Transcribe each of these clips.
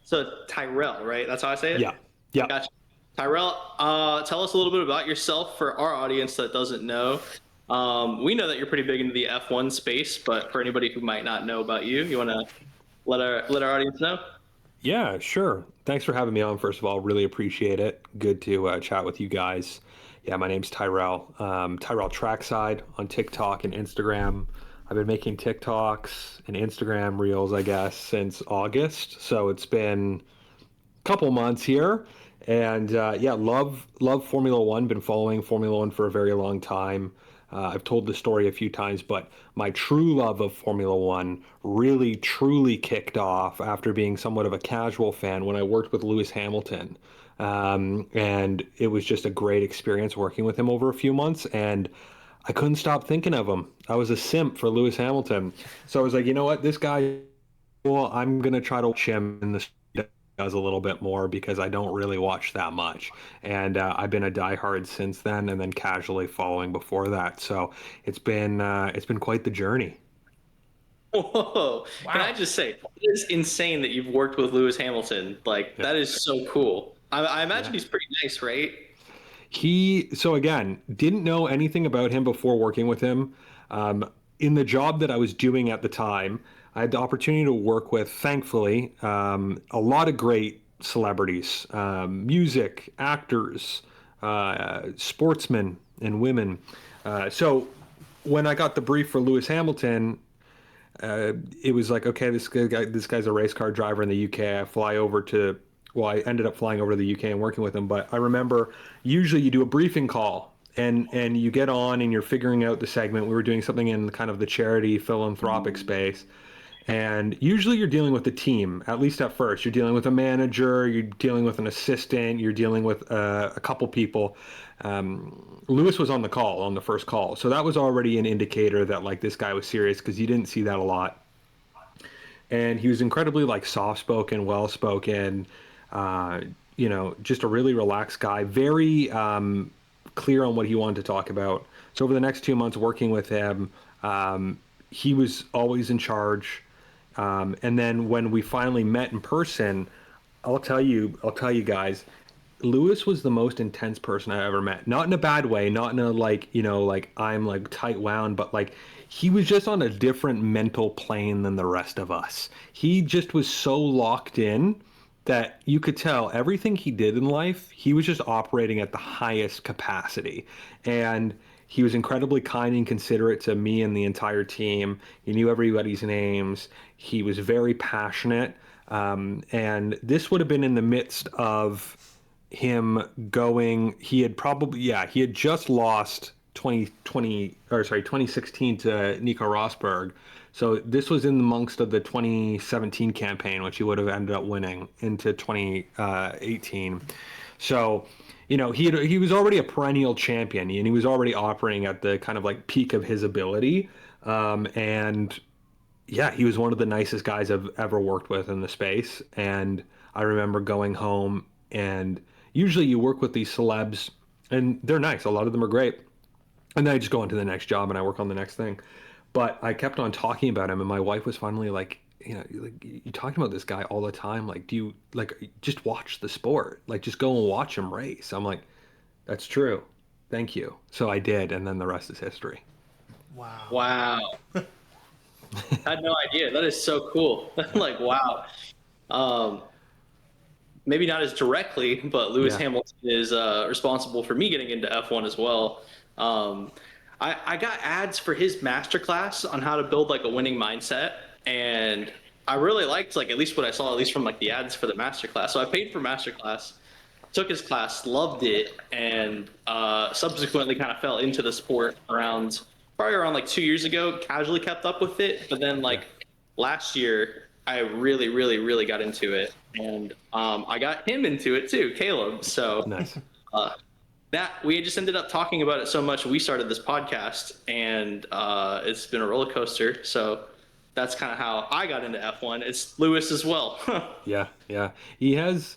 So Tyrell, right? That's how I say it? Yeah. Yeah. Gotcha. Tyrell, tell us a little bit about yourself for our audience that doesn't know. We know that you're pretty big into the F1 space, but for anybody who might not know about you, you want to let our audience know? Yeah, sure. Thanks for having me on, first of all. Really appreciate it. Good to chat with you guys. Yeah, my name's Tyrell. Tyrell Trackside on TikTok and Instagram. I've been making TikToks and Instagram reels, I guess, since August. So it's been a couple months here. And yeah, love Formula One. Been following Formula One for a very long time. I've told the story a few times, but my true love of Formula One really, truly kicked off after being somewhat of a casual fan when I worked with Lewis Hamilton. And it was just a great experience working with him over a few months. And I couldn't stop thinking of him. I was a simp for Lewis Hamilton. So I was like, you know what? This guy, well, I'm going to try to watch him in the does a little bit more because I don't really watch that much. And I've been a diehard since then, and then casually following before that. So it's been quite the journey. Whoa. Can I Wow. just say, it is insane that you've worked with Lewis Hamilton. Like, Yeah. that is so cool. I imagine Yeah. he's pretty nice, right? So again, didn't know anything about him before working with him. In the job that I was doing at the time, I had the opportunity to work with, thankfully, a lot of great celebrities, music, actors, sportsmen, and women. So when I got the brief for Lewis Hamilton, it was like, okay, this guy's a race car driver in the UK. I fly over to, well, I ended up flying over to the UK and working with him. But I remember usually you do a briefing call and you get on and you're figuring out the segment. We were doing something in kind of the charity philanthropic space. And usually you're dealing with the team, at least at first. You're dealing with a manager, you're dealing with an assistant, you're dealing with a couple people. Lewis was on the call, on the first call. So that was already an indicator that like this guy was serious because you didn't see that a lot. And he was incredibly like soft spoken, well spoken, uh, just a really relaxed guy, very clear on what he wanted to talk about. So over the next 2 months working with him, he was always in charge. And then when we finally met in person, I'll tell you guys, Lewis was the most intense person I ever met. Not in a bad way, not in a like, like I'm like tight wound, but like he was just on a different mental plane than the rest of us. He just was so locked in that you could tell everything he did in life, he was just operating at the highest capacity. And he was incredibly kind and considerate to me and the entire team. He knew everybody's names. He was very passionate. And this would have been in the midst of him going, he had just lost 2016 to Nico Rosberg. So this was in amongst of the 2017 campaign, which he would have ended up winning into 2018. So, he was already a perennial champion and he was already operating at the kind of like peak of his ability. And yeah, he was one of the nicest guys I've ever worked with in the space. And I remember going home and usually you work with these celebs and they're nice. A lot of them are great. And then I just go on to the next job and I work on the next thing. But I kept on talking about him and my wife was finally like, like you talking about this guy all the time. Like, do you like just watch the sport? Like just go and watch him race. I'm like, that's true. Thank you. So I did, and then the rest is history. Wow. Wow. I had no idea. That is so cool. Like, wow. Um, Maybe not as directly, but Lewis Yeah. Hamilton is responsible for me getting into F1 as well. Um, I got ads for his masterclass on how to build like a winning mindset, and I really liked like at least what I saw, at least from like the ads for the masterclass. So I paid for masterclass, took his class, loved it, and subsequently kind of fell into the sport probably around like 2 years ago. Casually kept up with it, but then like last year I really, really, really got into it, and I got him into it too, Caleb. So Nice. uh, that we just ended up talking about it so much. We started this podcast, and it's been a roller coaster. So that's kind of how I got into F1. It's Lewis as well. Yeah, yeah. He has,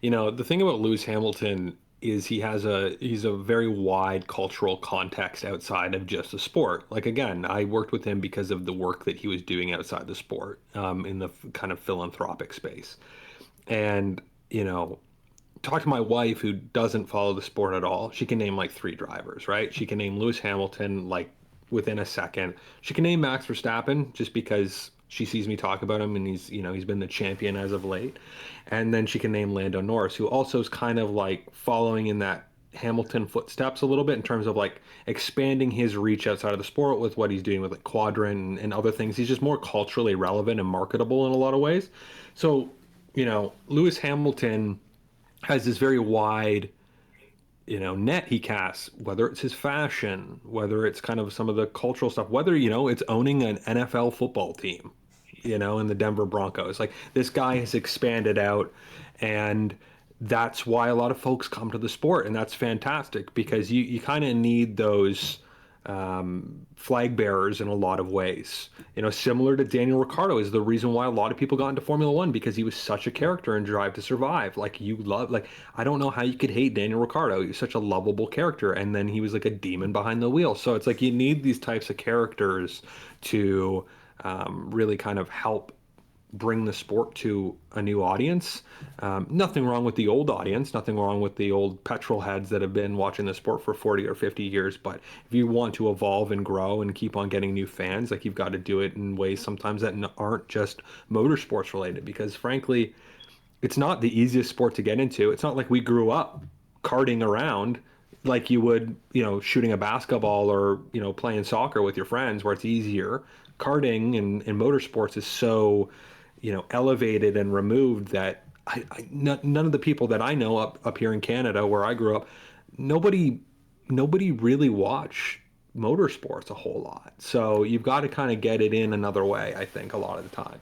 the thing about Lewis Hamilton is he's a very wide cultural context outside of just the sport. Like again, I worked with him because of the work that he was doing outside the sport, in the kind of philanthropic space. And, you know, talk to my wife who doesn't follow the sport at all. She can name like three drivers, right? She can name Lewis Hamilton like within a second. She can name Max Verstappen just because she sees me talk about him and he's been the champion as of late. And then she can name Lando Norris, who also is kind of like following in that Hamilton footsteps a little bit in terms of like expanding his reach outside of the sport with what he's doing with like Quadrant and other things. He's just more culturally relevant and marketable in a lot of ways. So, Lewis Hamilton has this very wide, net he casts, whether it's his fashion, whether it's kind of some of the cultural stuff, whether, it's owning an NFL football team, in the Denver Broncos. Like this guy has expanded out, and that's why a lot of folks come to the sport, and that's fantastic because you kind of need those flag bearers in a lot of ways. Similar to Daniel Ricciardo is the reason why a lot of people got into Formula One because he was such a character in Drive to Survive. Like I don't know how you could hate Daniel Ricciardo. He was such a lovable character, and then he was like a demon behind the wheel. So it's like you need these types of characters to really kind of help bring the sport to a new audience. Nothing wrong with the old audience, nothing wrong with the old petrol heads that have been watching the sport for 40 or 50 years. But if you want to evolve and grow and keep on getting new fans, like you've got to do it in ways sometimes that aren't just motorsports related. Because frankly, it's not the easiest sport to get into. It's not like we grew up karting around like you would, shooting a basketball or, playing soccer with your friends where it's easier. Karting and motorsports is so, elevated and removed that none of the people that I know up here in Canada where I grew up, nobody really watched motorsports a whole lot. So you've got to kind of get it in another way, I think, a lot of the time.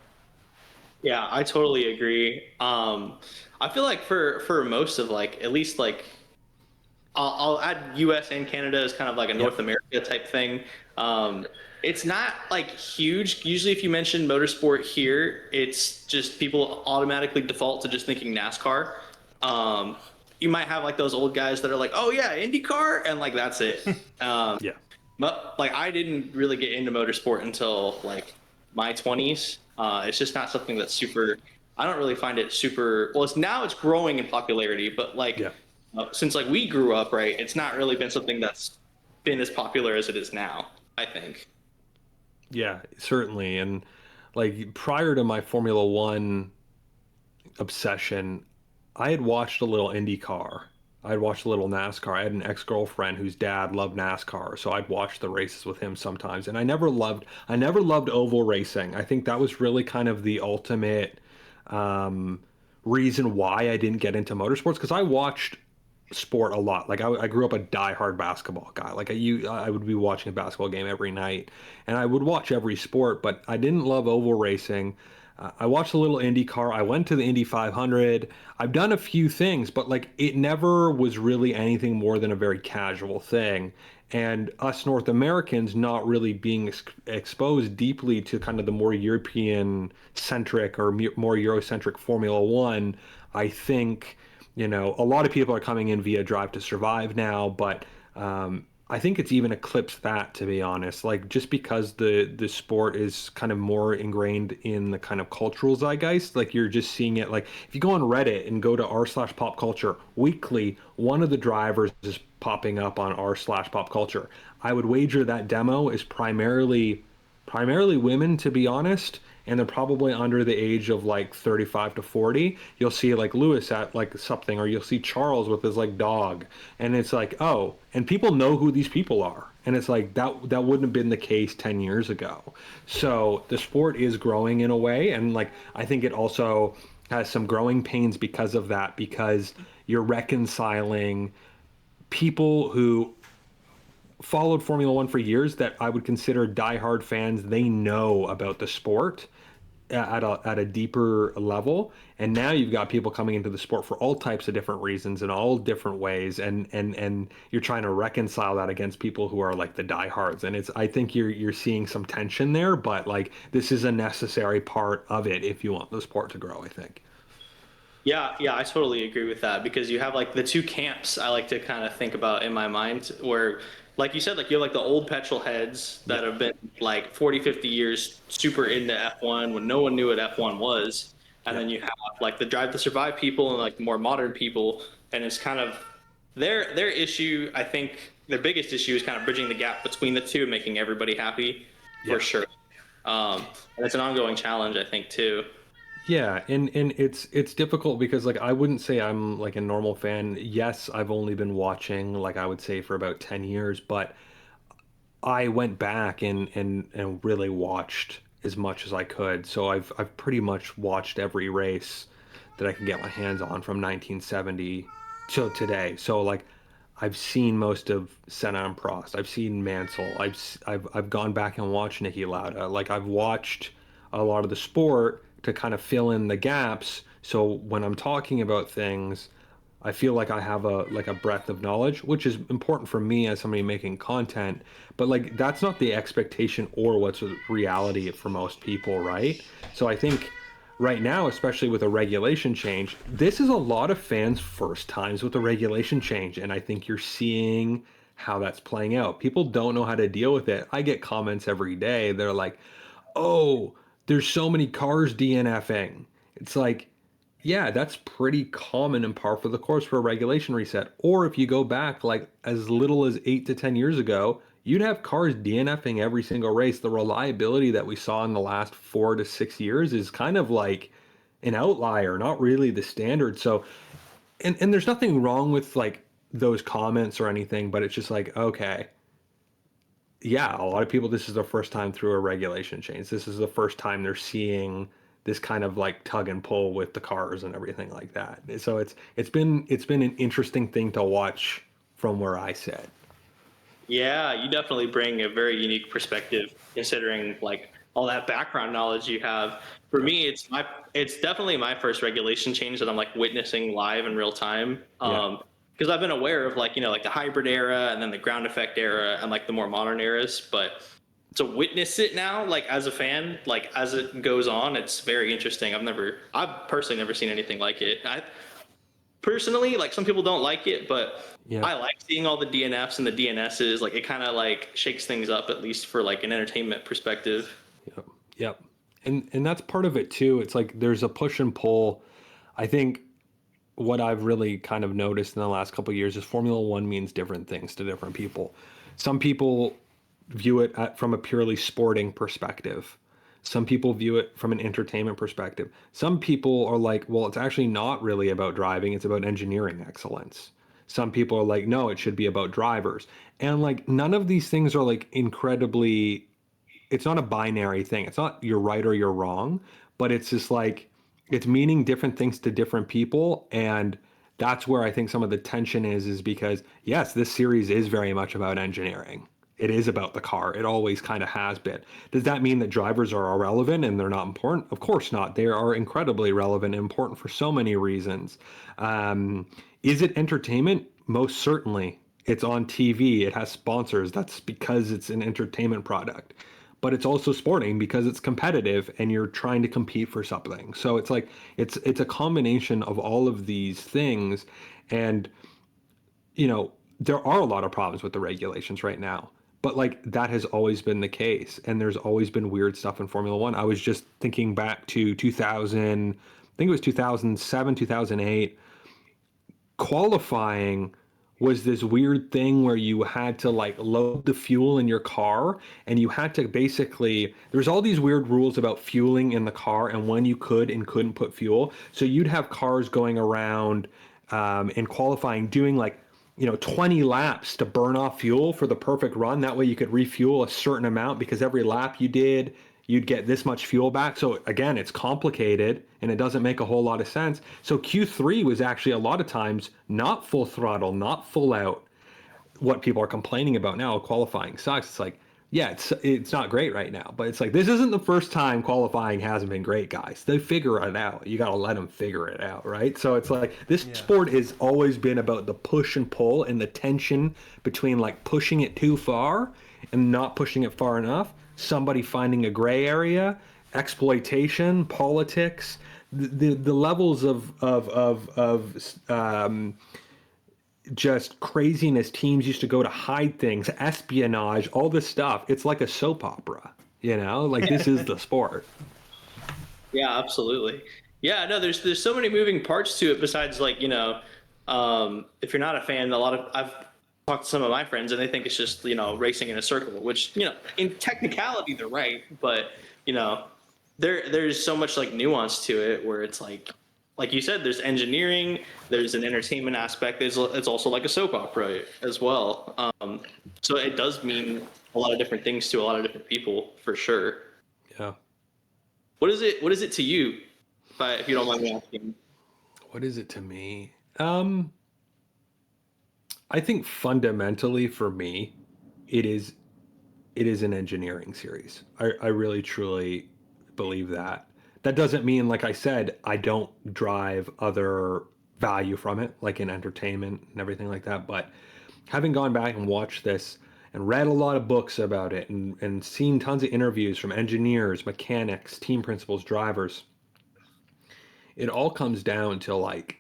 Yeah, I totally agree. I feel like for most of like at least like I'll add U.S. and Canada as kind of like a North Yep. America type thing. It's not like huge. Usually, if you mention motorsport here, it's just people automatically default to just thinking NASCAR. Um, you might have like those old guys that are like, "Oh yeah, IndyCar," and like that's it. Yeah. But like I didn't really get into motorsport until like my 20s. It's just not something that's super. I don't really find it super. Well, it's growing in popularity, but like Yeah. since like we grew up, right, it's not really been something that's been as popular as it is now, I think. Yeah, certainly. And like prior to my Formula One obsession, I had watched a little IndyCar. I'd watched a little NASCAR. I had an ex-girlfriend whose dad loved NASCAR, so I'd watch the races with him sometimes. And I never loved oval racing. I think that was really kind of the ultimate um, reason why I didn't get into motorsports because I watched sport a lot. Like I grew up a diehard basketball guy. Like I would be watching a basketball game every night, and I would watch every sport. But I didn't love oval racing. I watched a little IndyCar. I went to the Indy 500. I've done a few things, but like it never was really anything more than a very casual thing. And us North Americans not really being exposed deeply to kind of the more European centric or more Eurocentric Formula One, I think a lot of people are coming in via Drive to Survive now, but I think it's even eclipsed that, to be honest. Like just because the sport is kind of more ingrained in the kind of cultural zeitgeist, like you're just seeing it. Like if you go on Reddit and go to r/pop culture weekly, one of the drivers is popping up on r/pop culture. I would wager that demo is primarily women, to be honest, and they're probably under the age of like 35 to 40. You'll see like Lewis at like something, or you'll see Charles with his like dog, and it's like, oh, and people know who these people are, and it's like that wouldn't have been the case 10 years ago. So the sport is growing in a way, and like I think it also has some growing pains because of that, because you're reconciling people who followed Formula One for years that I would consider diehard fans. They know about the sport at a deeper level, and now you've got people coming into the sport for all types of different reasons in all different ways, and you're trying to reconcile that against people who are like the diehards. And I think you're seeing some tension there, but like this is a necessary part of it if you want the sport to grow, I think. Yeah, yeah, I totally agree with that because you have like the two camps I like to kind of think about in my mind where like you said like you have like the old petrol heads Yeah. that have been like 40, 50 years super into F1 when no one knew what F1 was. and Yeah. then you have like the Drive to Survive people and like the more modern people, and it's kind of their issue. I think their biggest issue is kind of bridging the gap between the two, making everybody happy, for Yeah. sure. And it's an ongoing challenge, I think, too. Yeah, and it's difficult because like I wouldn't say I'm like a normal fan. Yes, I've only been watching like I would say for about 10 years, but I went back and really watched as much as I could. So I've pretty much watched every race that I can get my hands on from 1970 till today. So like I've seen most of Senna and Prost. I've seen Mansell. I've gone back and watched Niki Lauda. Like I've watched a lot of the sport to kind of fill in the gaps. So when I'm talking about things, I feel like I have a breadth of knowledge, which is important for me as somebody making content, but like that's not the expectation or what's reality for most people, right? So I think right now, especially with a regulation change, this is a lot of fans' first times with a regulation change, and I think you're seeing how that's playing out. People don't know how to deal with it. I get comments every day. They're like, "Oh, there's so many cars DNFing." It's like, yeah, that's pretty common and par for the course for a regulation reset. Or if you go back like as little as 8 to 10 years ago, you'd have cars DNFing every single race. The reliability that we saw in the last 4 to 6 years is kind of like an outlier, not really the standard. So, and there's nothing wrong with like those comments or anything, but it's just like, okay, yeah, a lot of people, this is their first time through a regulation change. This is the first time they're seeing this kind of like tug and pull with the cars and everything like that. So it's been an interesting thing to watch from where I sit. Yeah, you definitely bring a very unique perspective considering like all that background knowledge you have. For Yep. me, it's definitely my first regulation change that I'm like witnessing live in real time. Yeah. Because I've been aware of like, like the hybrid era and then the ground effect era and like the more modern eras, but to witness it now, like as a fan, like as it goes on, it's very interesting. I've personally never seen anything like it. I personally, like some people don't like it, but Yeah. I like seeing all the DNFs and the DNSs. Like it kind of like shakes things up at least for like an entertainment perspective. Yep. Yep. And that's part of it too. It's like there's a push and pull. I think what I've really kind of noticed in the last couple of years is Formula One means different things to different people. Some people view it from a purely sporting perspective. Some people view it from an entertainment perspective. Some people are like, well, it's actually not really about driving, it's about engineering excellence. Some people are like, no, it should be about drivers. And like, none of these things are like incredibly, it's not a binary thing. It's not you're right or you're wrong, but it's just like it's meaning different things to different people. And that's where I think some of the tension is because yes, this series is very much about engineering. It is about the car. It always kind of has been. Does that mean that drivers are irrelevant and they're not important? Of course not. They are incredibly relevant and important for so many reasons. Um, is it entertainment? Most certainly. It's on TV. It has sponsors. That's because it's an entertainment product, but it's also sporting because it's competitive and you're trying to compete for something. So it's like it's a combination of all of these things, and there are a lot of problems with the regulations right now. But like that has always been the case, and there's always been weird stuff in Formula One. I was just thinking back to 2000, I think it was 2007, 2008 qualifying was this weird thing where you had to like load the fuel in your car and you had to basically there's all these weird rules about fueling in the car and when you could and couldn't put fuel. So you'd have cars going around in qualifying doing like 20 laps to burn off fuel for the perfect run. That way you could refuel a certain amount because every lap you did you'd get this much fuel back. So again, it's complicated and it doesn't make a whole lot of sense. So Q3 was actually a lot of times not full throttle, not full out. What people are complaining about now, qualifying sucks. It's like, yeah, it's not great right now, but it's like this isn't the first time qualifying hasn't been great, guys. They figure it out. You got to let them figure it out, right? So it's like this Yeah. sport has always been about the push and pull and the tension between like pushing it too far and not pushing it far enough. Somebody finding a gray area, exploitation, politics, the levels of just craziness teams used to go to hide things, espionage, all this stuff. It's like a soap opera, like this is the sport. Yeah, absolutely. Yeah, no, there's so many moving parts to it besides like, if you're not a fan, a lot of I've talked to some of my friends and they think it's just, racing in a circle, which, in technicality they're right, but, you know, there's so much like nuance to it where it's like you said, there's engineering, there's an entertainment aspect, it's also like a soap opera as well. So it does mean a lot of different things to a lot of different people for sure. Yeah. What is it to you, if you don't mind me asking? What is it to me? I think fundamentally for me, it is it is an engineering series. I really truly believe that. That doesn't mean, like I said, I don't drive other value from it, like in entertainment and everything like that. But having gone back and watched this and read a lot of books about it and seen tons of interviews from engineers, mechanics, team principals, drivers, it all comes down to like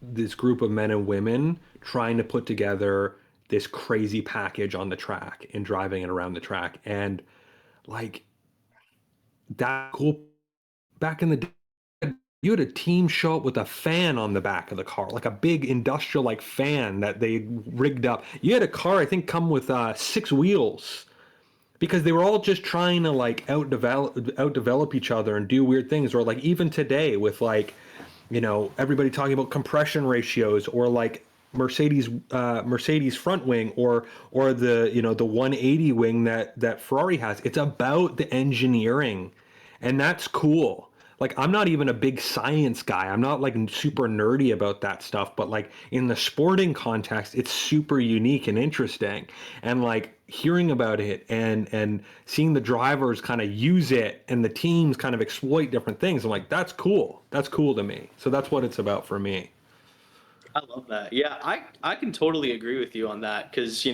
this group of men and women trying to put together this crazy package on the track and driving it around the track. And like that cool back in the day, you had a team show up with a fan on the back of the car, like a big industrial like fan that they rigged up. You had a car, I think, come with six wheels because they were all just trying to like outdevelop each other and do weird things. Or like even today with like, everybody talking about compression ratios or like Mercedes front wing or the the 180 wing that Ferrari has. It's about the engineering, and that's cool. Like I'm not even a big science guy. I'm not like super nerdy about that stuff, but like in the sporting context, it's super unique and interesting. And like hearing about it and seeing the drivers kind of use it and the teams kind of exploit different things, I'm like, that's cool. That's cool to me. So that's what it's about for me. I love that. Yeah, I can totally agree with you on that because,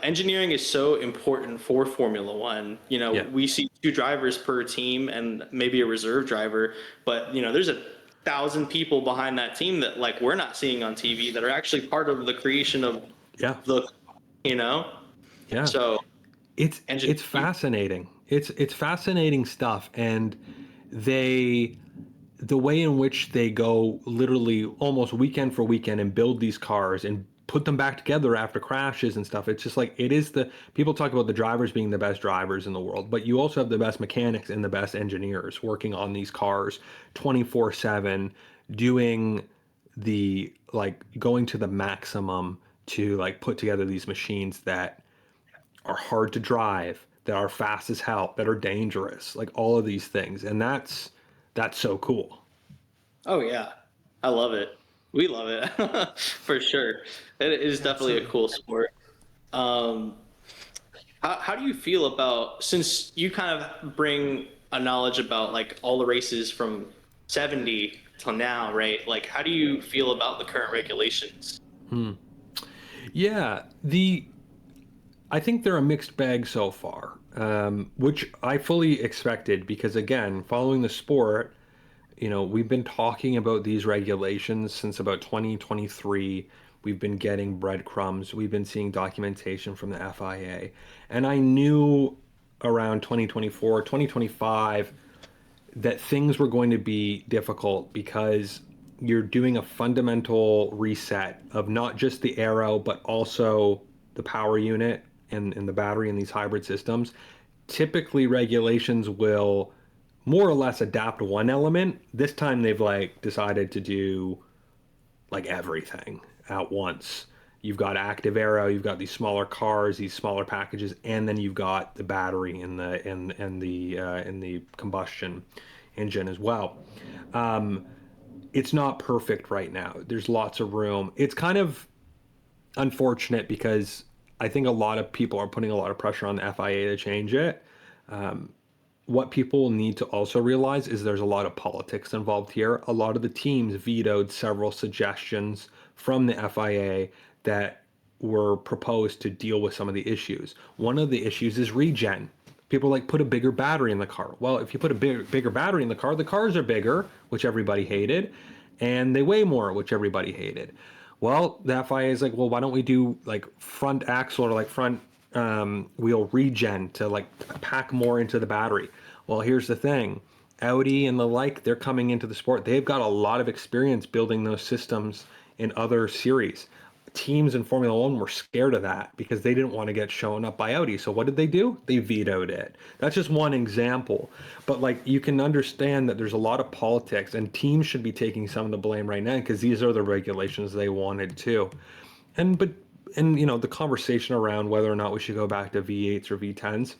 engineering is so important for Formula One. Yeah. We see two drivers per team and maybe a reserve driver, but, there's 1,000 people behind that team that like we're not seeing on TV that are actually part of the creation of Yeah. the, you know? Yeah. So It's engineering, fascinating. It's fascinating stuff, and they the way in which they go literally almost weekend for weekend and build these cars and put them back together after crashes and stuff. It's just like it is the people talk about the drivers being the best drivers in the world, but you also have the best mechanics and the best engineers working on these cars 24/7, doing the like going to the maximum to like put together these machines that are hard to drive, that are fast as hell, that are dangerous, like all of these things. And that's so cool. oh yeah, I love it. We love it for sure. It is Yeah, definitely a cool sport. Um, how do you feel about since you kind of bring a knowledge about like all the races from 70 till now, right? Like, how do you feel about the current regulations? yeah. The I think they're a mixed bag so far, which I fully expected because again, following the sport, we've been talking about these regulations since about 2023. We've been getting breadcrumbs. We've been seeing documentation from the FIA. And I knew around 2024, 2025 that things were going to be difficult because you're doing a fundamental reset of not just the aero, but also the power unit and the battery in these hybrid systems. Typically, regulations will more or less adapt one element. This time, they've like decided to do like everything at once. You've got active aero, you've got these smaller cars, these smaller packages, and then you've got the battery in the combustion engine as well. It's not perfect right now. There's lots of room. It's kind of unfortunate because I think a lot of people are putting a lot of pressure on the FIA to change it. What people need to also realize is there's a lot of politics involved here. A lot of the teams vetoed several suggestions from the FIA that were proposed to deal with some of the issues. One of the issues is regen. People like put a bigger battery in the car. Well, if you put a bigger battery in the cars are bigger, which everybody hated, and they weigh more, which everybody hated. Well, the FIA is like, well, why don't we do like front axle or like front wheel regen to like pack more into the battery? Well, here's the thing. Audi and the like, they're coming into the sport. They've got a lot of experience building those systems in other series. Teams in Formula One were scared of that because they didn't want to get shown up by Audi. So what did they do? They vetoed it. That's just one example. But like you can understand that there's a lot of politics and teams should be taking some of the blame right now because these are the regulations they wanted too. And but and you know the conversation around whether or not we should go back to V8s or V10s,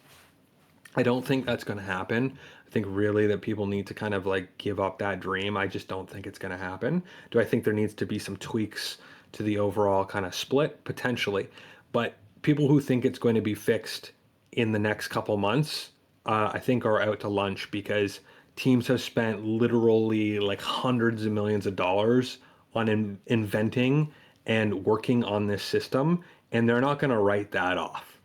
I don't think that's going to happen. I think really that people need to kind of like give up that dream. I just don't think it's going to happen. Do I think there needs to be some tweaks to the overall kind of split? Potentially. But people who think it's going to be fixed in the next couple months, I think are out to lunch because teams have spent literally like hundreds of millions of dollars on inventing and working on this system, and they're not going to write that off.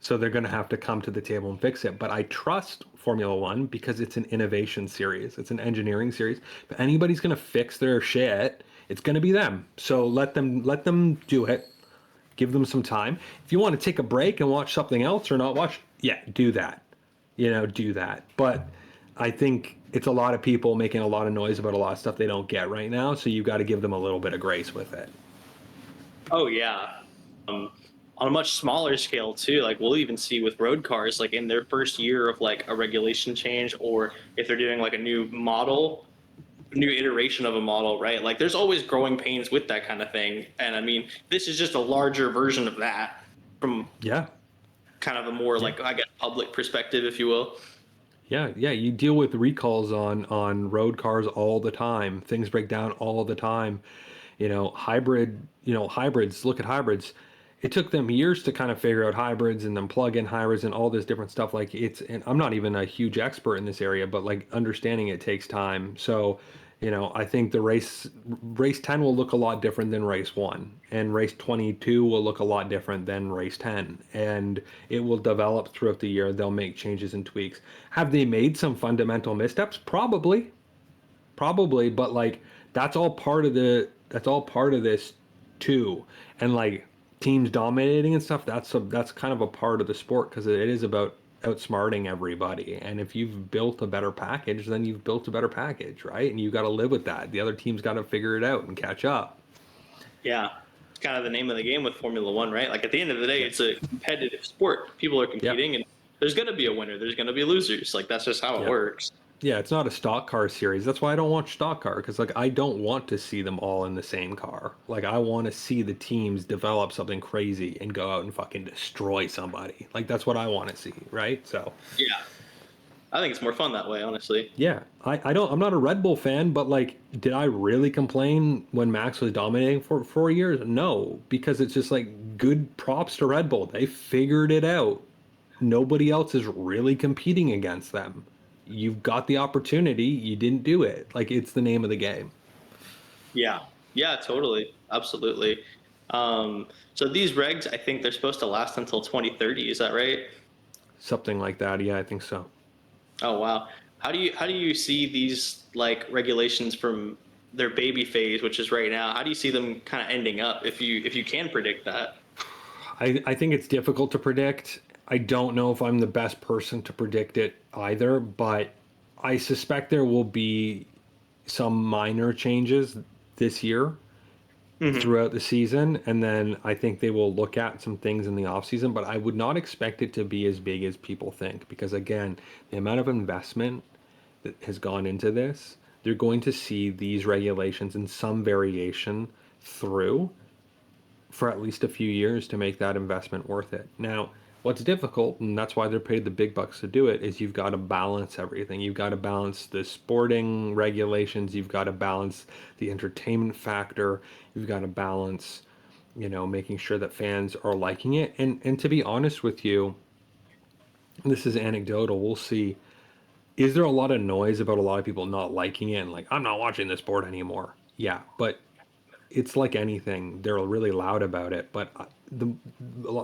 So they're going to have to come to the table and fix it. But I trust Formula One because it's an innovation series, it's an engineering series. If anybody's going to fix their shit, it's going to be them. So let them do it. Give them some time. If you want to take a break and watch something else or not watch, yeah, do that. You know, do that. But I think it's a lot of people making a lot of noise about a lot of stuff they don't get right now. So you've got to give them a little bit of grace with it. Oh yeah. Um, on a much smaller scale too, like we'll even see with road cars, like in their first year of like a regulation change, or if they're doing like a new model, new iteration of a model, right? Like there's always growing pains with that kind of thing. And I mean, this is just a larger version of that from Yeah. kind of a more Yeah. like, I guess, public perspective, if you will. Yeah, yeah, you deal with recalls on road cars all the time. Things break down all the time. Hybrids, look at hybrids. It took them years to kind of figure out hybrids and then plug-in hybrids and all this different stuff. Like and I'm not even a huge expert in this area, but like understanding it takes time. So, I think the race 10 will look a lot different than race 1, and race 22 will look a lot different than race 10, and it will develop throughout the year. They'll make changes and tweaks. Have they made some fundamental missteps? Probably, but like that's all part of this too. And like teams dominating and stuff, that's kind of a part of the sport because it is about outsmarting everybody. And if you've built a better package, then you've built a better package, right? And you've got to live with that. The other team's got to figure it out and catch up. Yeah. It's kind of the name of the game with Formula One, right? Like at the end of the day, Yeah. it's a competitive sport. People are Yeah. competing and there's going to be a winner. There's going to be losers. Like that's just how it Yeah. works. Yeah, it's not a stock car series. That's why I don't watch stock car because like I don't want to see them all in the same car. Like I want to see the teams develop something crazy and go out and fucking destroy somebody. Like that's what I want to see, right? So, Yeah. I think it's more fun that way, honestly. yeah, I'm not a Red Bull fan, but like did I really complain when Max was dominating for 4 years? No, because it's just like good props to Red Bull. They figured it out. Nobody else is really competing against them. You've got the opportunity, you didn't do it. Like it's the name of the game. Yeah. Yeah, totally. Absolutely. So these regs, I think they're supposed to last until 2030. Is that right? Something like that. Yeah, I think so. Oh, wow. How do you see these like regulations from their baby phase, which is right now? How do you see them kind of ending up if you can predict that? I think it's difficult to predict. I don't know if I'm the best person to predict it either, but I suspect there will be some minor changes this year Hmm. throughout the season, and then I think they will look at some things in the off season, but I would not expect it to be as big as people think because again, the amount of investment that has gone into this, they're going to see these regulations in some variation through for at least a few years to make that investment worth it. Now, what's difficult, and that's why they're paid the big bucks to do it, is you've got to balance everything. You've got to balance the sporting regulations, you've got to balance the entertainment factor, you've got to balance, making sure that fans are liking it. And to be honest with you, this is anecdotal, we'll see. Is there a lot of noise about a lot of people not liking it and like, I'm not watching this sport anymore? Yeah, but it's like anything. They're really loud about it, but the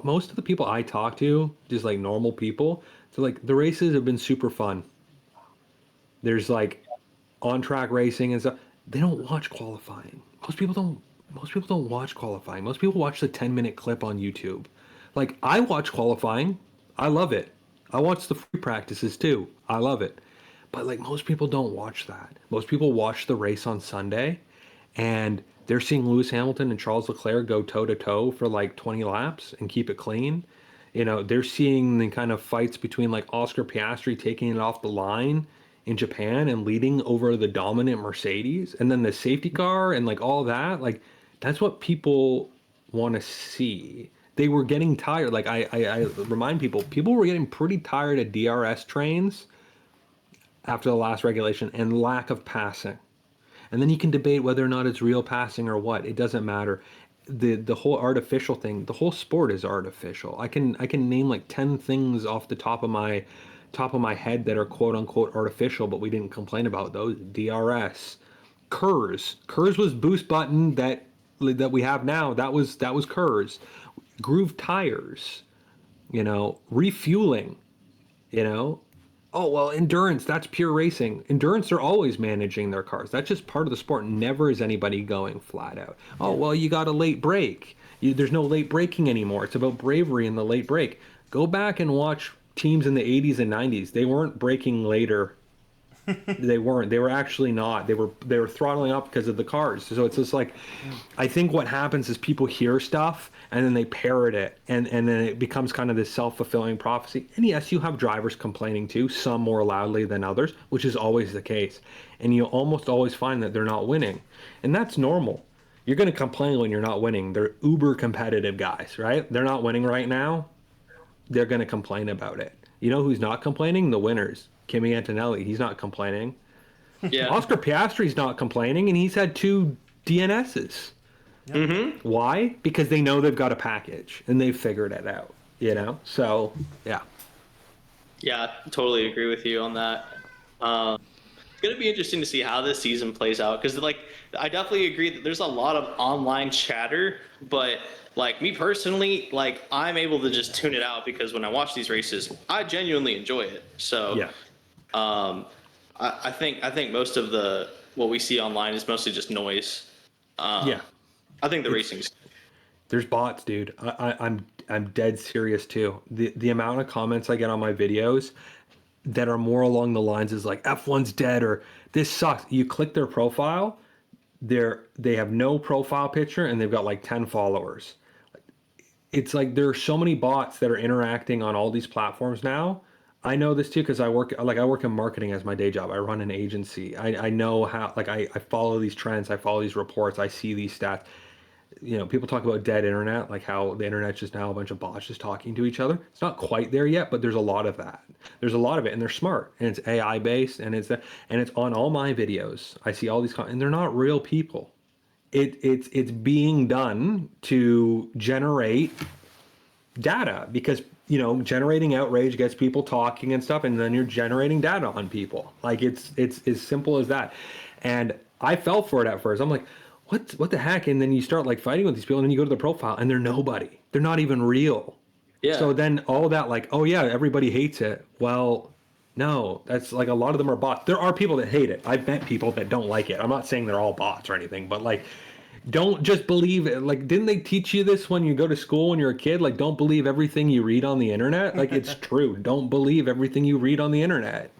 most of the people I talk to, just like normal people, so like the races have been super fun. There's like on track racing and stuff. They don't watch qualifying. Most people don't watch qualifying. Most people watch the 10-minute clip on YouTube. Like I watch qualifying. I love it. I watch the free practices too. I love it. But like most people don't watch that. Most people watch the race on Sunday, and they're seeing Lewis Hamilton and Charles Leclerc go toe to toe for like 20 laps and keep it clean. You know, they're seeing the kind of fights between like Oscar Piastri taking it off the line in Japan and leading over the dominant Mercedes, and then the safety car and like all that. Like that's what people want to see. They were getting tired. Like I remind people, people were getting pretty tired of DRS trains after the last regulation and lack of passing. And then you can debate whether or not it's real passing or what. It doesn't matter. The whole artificial thing, the whole sport is artificial. I can name like 10 things off the top of my head that are quote unquote artificial, but we didn't complain about those. DRS, KERS. KERS was boost button that we have now. That was KERS. Groove tires, refueling, you know, oh, well, endurance, that's pure racing. Endurance are always managing their cars. That's just part of the sport. Never is anybody going flat out. Oh, well, you got a late break. There's no late braking anymore. It's about bravery in the late break. Go back and watch teams in the 80s and 90s. They weren't braking later. They weren't. They were actually not. They were throttling up because of the cars. So it's just like, I think what happens is people hear stuff and then they parrot it, and then it becomes kind of this self-fulfilling prophecy. And yes, you have drivers complaining too, some more loudly than others, which is always the case. And you almost always find that they're not winning, and that's normal. You're going to complain when you're not winning. They're uber competitive guys, right? They're not winning right now. They're going to complain about it. You know who's not complaining? The winners. Kimi Antonelli, he's not complaining. Yeah. Oscar Piastri's not complaining, and he's had 2 DNSs. Mm-hmm. Why? Because they know they've got a package, and they've figured it out, So, yeah. Yeah, totally agree with you on that. It's going to be interesting to see how this season plays out, because like I definitely agree that there's a lot of online chatter, but like me personally, like I'm able to just tune it out because when I watch these races, I genuinely enjoy it. So Yeah. I think most of the what we see online is mostly just noise. Yeah. I think the racing's There's bots, dude. I'm dead serious too. The amount of comments I get on my videos that are more along the lines is like F1's dead or this sucks. You click their profile, they have no profile picture and they've got like 10 followers. It's like there are so many bots that are interacting on all these platforms now. I know this too because I work in marketing as my day job. I run an agency. I know how, like I follow these trends, I follow these reports, I see these stats. People talk about dead internet, like how the internet's just now a bunch of bots just talking to each other. It's not quite there yet, but there's a lot of that. There's a lot of it, and they're smart, and it's AI based, and it's on all my videos. I see all these, and they're not real people. It's being done to generate data because generating outrage gets people talking and stuff, and then you're generating data on people. Like it's as simple as that. And I fell for it at first. I'm like, what the heck? And then you start like fighting with these people, and then you go to the profile, and they're nobody. They're not even real. yeah. So then all that, like, oh yeah, everybody hates it. Well, no, that's like a lot of them are bots. There are people that hate it. I've met people that don't like it. I'm not saying they're all bots or anything, but like, don't just believe it. Like, didn't they teach you this when you go to school when you're a kid? Like, don't believe everything you read on the internet. Like, it's true. Don't believe everything you read on the internet.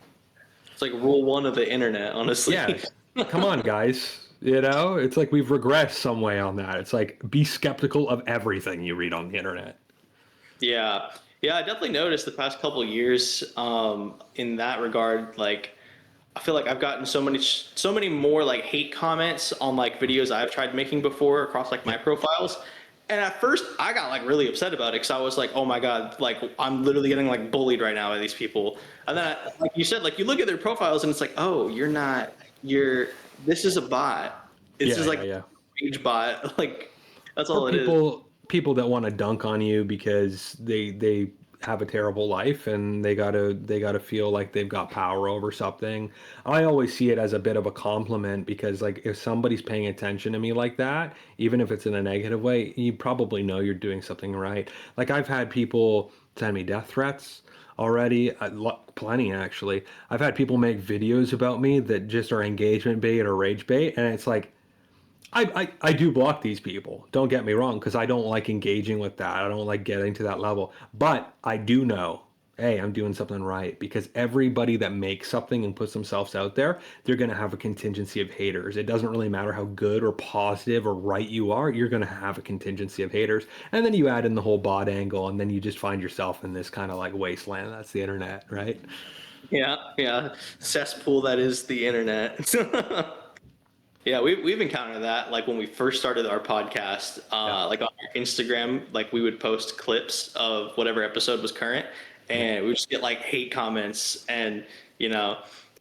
It's like rule one of the internet, honestly. Yeah, come on, guys. It's like we've regressed some way on that. It's like be skeptical of everything you read on the internet. Yeah. Yeah, I definitely noticed the past couple of years in that regard. Like, I feel like I've gotten so many more like hate comments on like videos I've tried making before across like my profiles. And at first I got like really upset about it because I was like, oh my God, like I'm literally getting like bullied right now by these people. And then like you said, like you look at their profiles and it's like, oh, this is a bot. This is like a page bot. Like that's all Or it is. people that want to dunk on you because they have a terrible life and they gotta feel like they've got power over something. I always see it as a bit of a compliment because like if somebody's paying attention to me like that, even if it's in a negative way, you probably know you're doing something right. Like I've had people send me death threats already, plenty actually. I've had people make videos about me that just are engagement bait or rage bait, and it's like I do block these people. Don't get me wrong, because I don't like engaging with that. I don't like getting to that level. But I do know, hey, I'm doing something right. Because everybody that makes something and puts themselves out there, they're going to have a contingency of haters. It doesn't really matter how good or positive or right you are, you're going to have a contingency of haters. And then you add in the whole bot angle, and then you just find yourself in this kind of like wasteland. That's the internet, right? Yeah, yeah. Cesspool that is the internet. Yeah, we've encountered that. Like when we first started our podcast, Yeah. like on our Instagram, like we would post clips of whatever episode was current, Yeah. and we would just get like hate comments. And you know,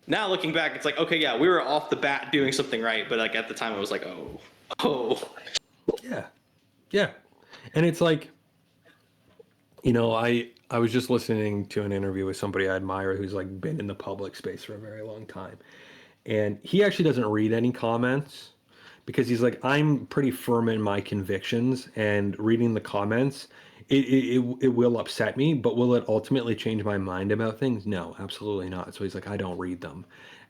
now looking back, it's like, okay, yeah, we were off the bat doing something right, but like at the time, it was like, oh, oh, Yeah. Yeah. And it's like, I was just listening to an interview with somebody I admire who's like been in the public space for a very long time. And he actually doesn't read any comments because he's like, I'm pretty firm in my convictions, and reading the comments, it will upset me, but will it ultimately change my mind about things? No, absolutely not. So he's like, I don't read them.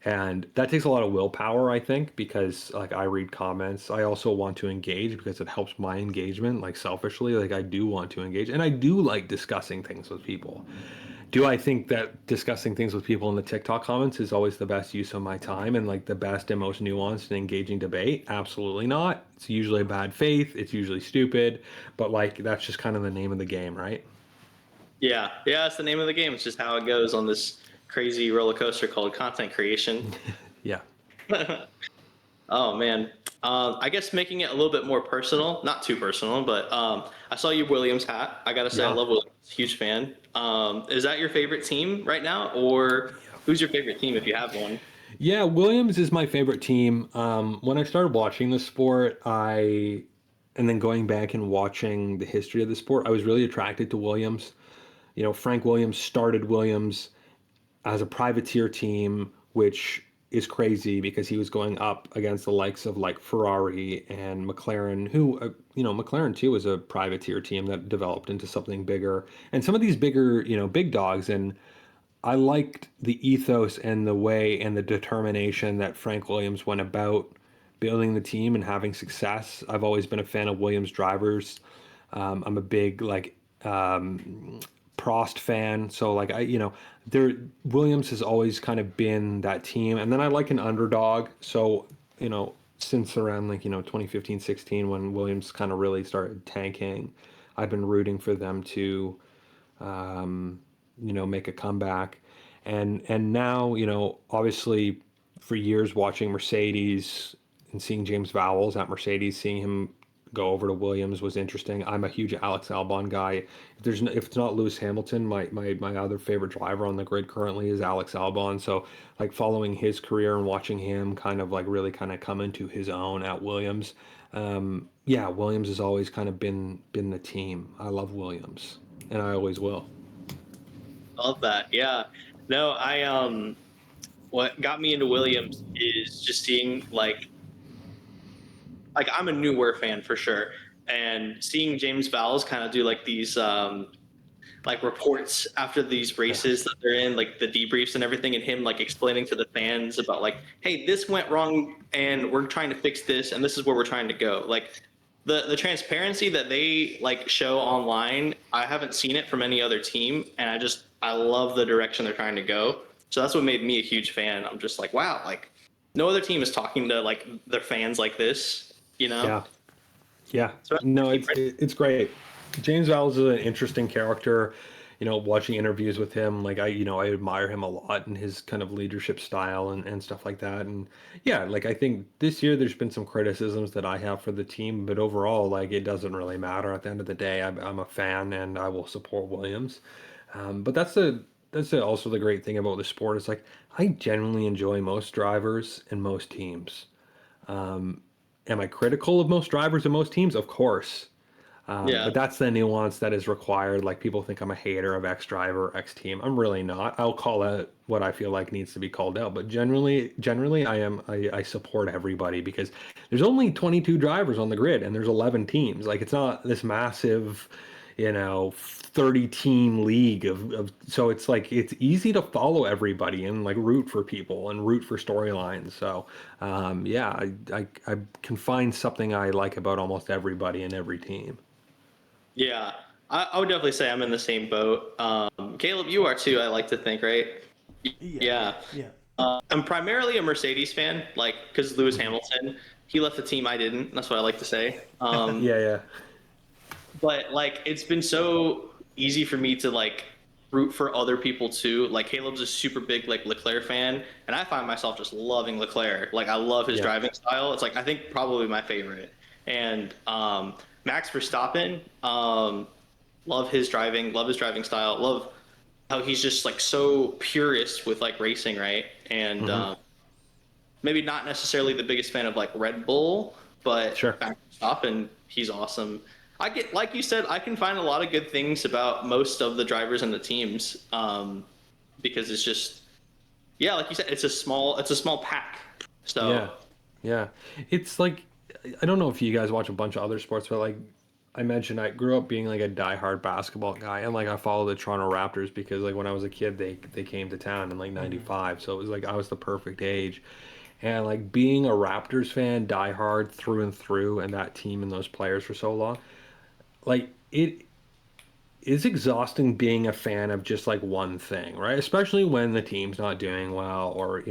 And that takes a lot of willpower, I think, because like I read comments. I also want to engage because it helps my engagement, like selfishly. Like I do want to engage, and I do like discussing things with people. Do I think that discussing things with people in the TikTok comments is always the best use of my time and like the best and most nuanced and engaging debate? Absolutely not. It's usually bad faith. It's usually stupid, but like that's just kind of the name of the game, right? yeah, yeah. That's the name of the game. It's just how it goes on this crazy roller coaster called content creation. Yeah. Oh man. I guess making it a little bit more personal, not too personal, but I saw your Williams hat. I gotta say, I Yeah. love Williams. Huge fan. Is that your favorite team right now, or who's your favorite team if you have one? Yeah, Williams is my favorite team. When I started watching the sport, and then going back and watching the history of the sport, I was really attracted to Williams. Frank Williams started Williams as a privateer team, which is crazy because he was going up against the likes of like Ferrari and McLaren, who, McLaren too was a privateer team that developed into something bigger. And some of these bigger, big dogs. And I liked the ethos and the way and the determination that Frank Williams went about building the team and having success. I've always been a fan of Williams drivers. I'm a big like Prost fan, so like there Williams has always kind of been that team, and then I like an underdog. So since around like 2015, 16 when Williams kind of really started tanking, I've been rooting for them to make a comeback. And now, obviously for years watching Mercedes and seeing James Vowles at Mercedes, seeing him go over to Williams was interesting. I'm a huge Alex Albon guy. If it's not Lewis Hamilton, my other favorite driver on the grid currently is Alex Albon. So like following his career and watching him kind of like really kind of come into his own at Williams. Yeah, Williams has always kind of been the team. I love Williams, and I always will. Love that. Yeah. No, what got me into Williams is just seeing like I'm a newer fan for sure, and seeing James Vowles kind of do like these like reports after these Yeah. races that they're in, like the debriefs and everything, and him like explaining to the fans about like, hey, this went wrong, and we're trying to fix this, and this is where we're trying to go. Like the transparency that they like show online, I haven't seen it from any other team, and I love the direction they're trying to go. So that's what made me a huge fan. I'm just like, wow, like no other team is talking to like their fans like this, you know? Yeah. Yeah. So No, it's great. James Vowles is an interesting character. Watching interviews with him, like I admire him a lot and his kind of leadership style and stuff like that. And yeah, like I think this year there's been some criticisms that I have for the team, but overall, like it doesn't really matter. At the end of the day, I'm a fan and I will support Williams. But also the great thing about the sport is like I genuinely enjoy most drivers and most teams. Am I critical of most drivers and most teams? Of course. yeah. But that's the nuance that is required. Like people think I'm a hater of X driver or X team. I'm really not. I'll call out what I feel like needs to be called out. But generally, I support everybody because there's only 22 drivers on the grid and there's 11 teams. Like it's not this massive, 30 team league so it's like it's easy to follow everybody and like root for people and root for storylines. So yeah, I can find something I like about almost everybody in every team. Yeah, I would definitely say I'm in the same boat. Caleb, you are too, I like to think, right? Yeah, Yeah. yeah. I'm primarily a Mercedes fan, like, because Lewis Mhm. Hamilton, he left the team I didn't. That's what I like to say. Yeah, yeah, But like, it's been so easy for me to like root for other people too. Like, Caleb's a super big like Leclerc fan, and I find myself just loving Leclerc. Like, I love his yeah. driving style. It's like I think probably my favorite. And Max Verstappen, love his driving style, love how he's just like so purist with like racing, right? And Hmm. maybe not necessarily the biggest fan of like Red Bull, but Sure. Max Verstappen, he's awesome. I get, like you said, I can find a lot of good things about most of the drivers and the teams, because it's just, yeah, like you said, it's a small pack. Yeah, So yeah. It's like I don't know if you guys watch a bunch of other sports, but like I mentioned, I grew up being like a diehard basketball guy, and like I followed the Toronto Raptors because like when I was a kid, they came to town in like '95, so it was like I was the perfect age, and like being a Raptors fan, diehard through and through, and that team and those players for so long, like it is exhausting being a fan of just like one thing, right? Especially when the team's not doing well or,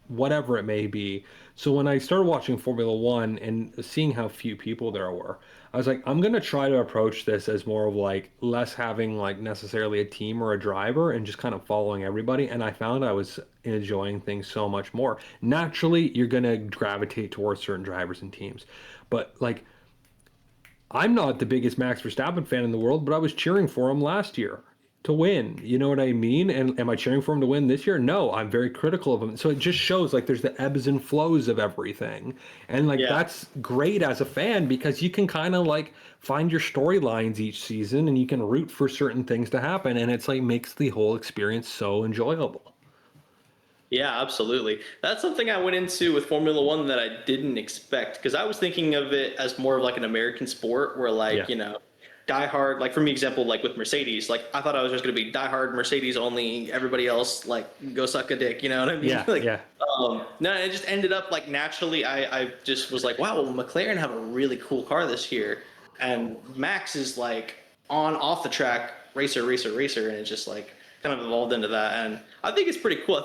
whatever it may be. So when I started watching Formula One and seeing how few people there were, I was like, I'm gonna try to approach this as more of like less having like necessarily a team or a driver and just kind of following everybody. And I found I was enjoying things so much more. Naturally, you're gonna gravitate towards certain drivers and teams, but like I'm not the biggest Max Verstappen fan in the world, but I was cheering for him last year to win. You know what I mean? And am I cheering for him to win this year? No, I'm very critical of him. So it just shows like there's the ebbs and flows of everything. And like yeah, that's great as a fan because you can kind of like find your storylines each season and you can root for certain things to happen and it's like makes the whole experience so enjoyable. yeah, absolutely. That's something I went into with Formula One that I didn't expect because I was thinking of it as more of like an American sport where like, Yeah. die hard, like for me, example, like with Mercedes, like I thought I was just going to be die hard Mercedes only, everybody else like go suck a dick, you know what I mean? Yeah, Like, yeah. no, it just ended up like naturally, I just was like, wow, well, McLaren have a really cool car this year. And Max is like on, off the track, racer, racer, racer. And it's just like kind of evolved into that. And I think it's pretty cool.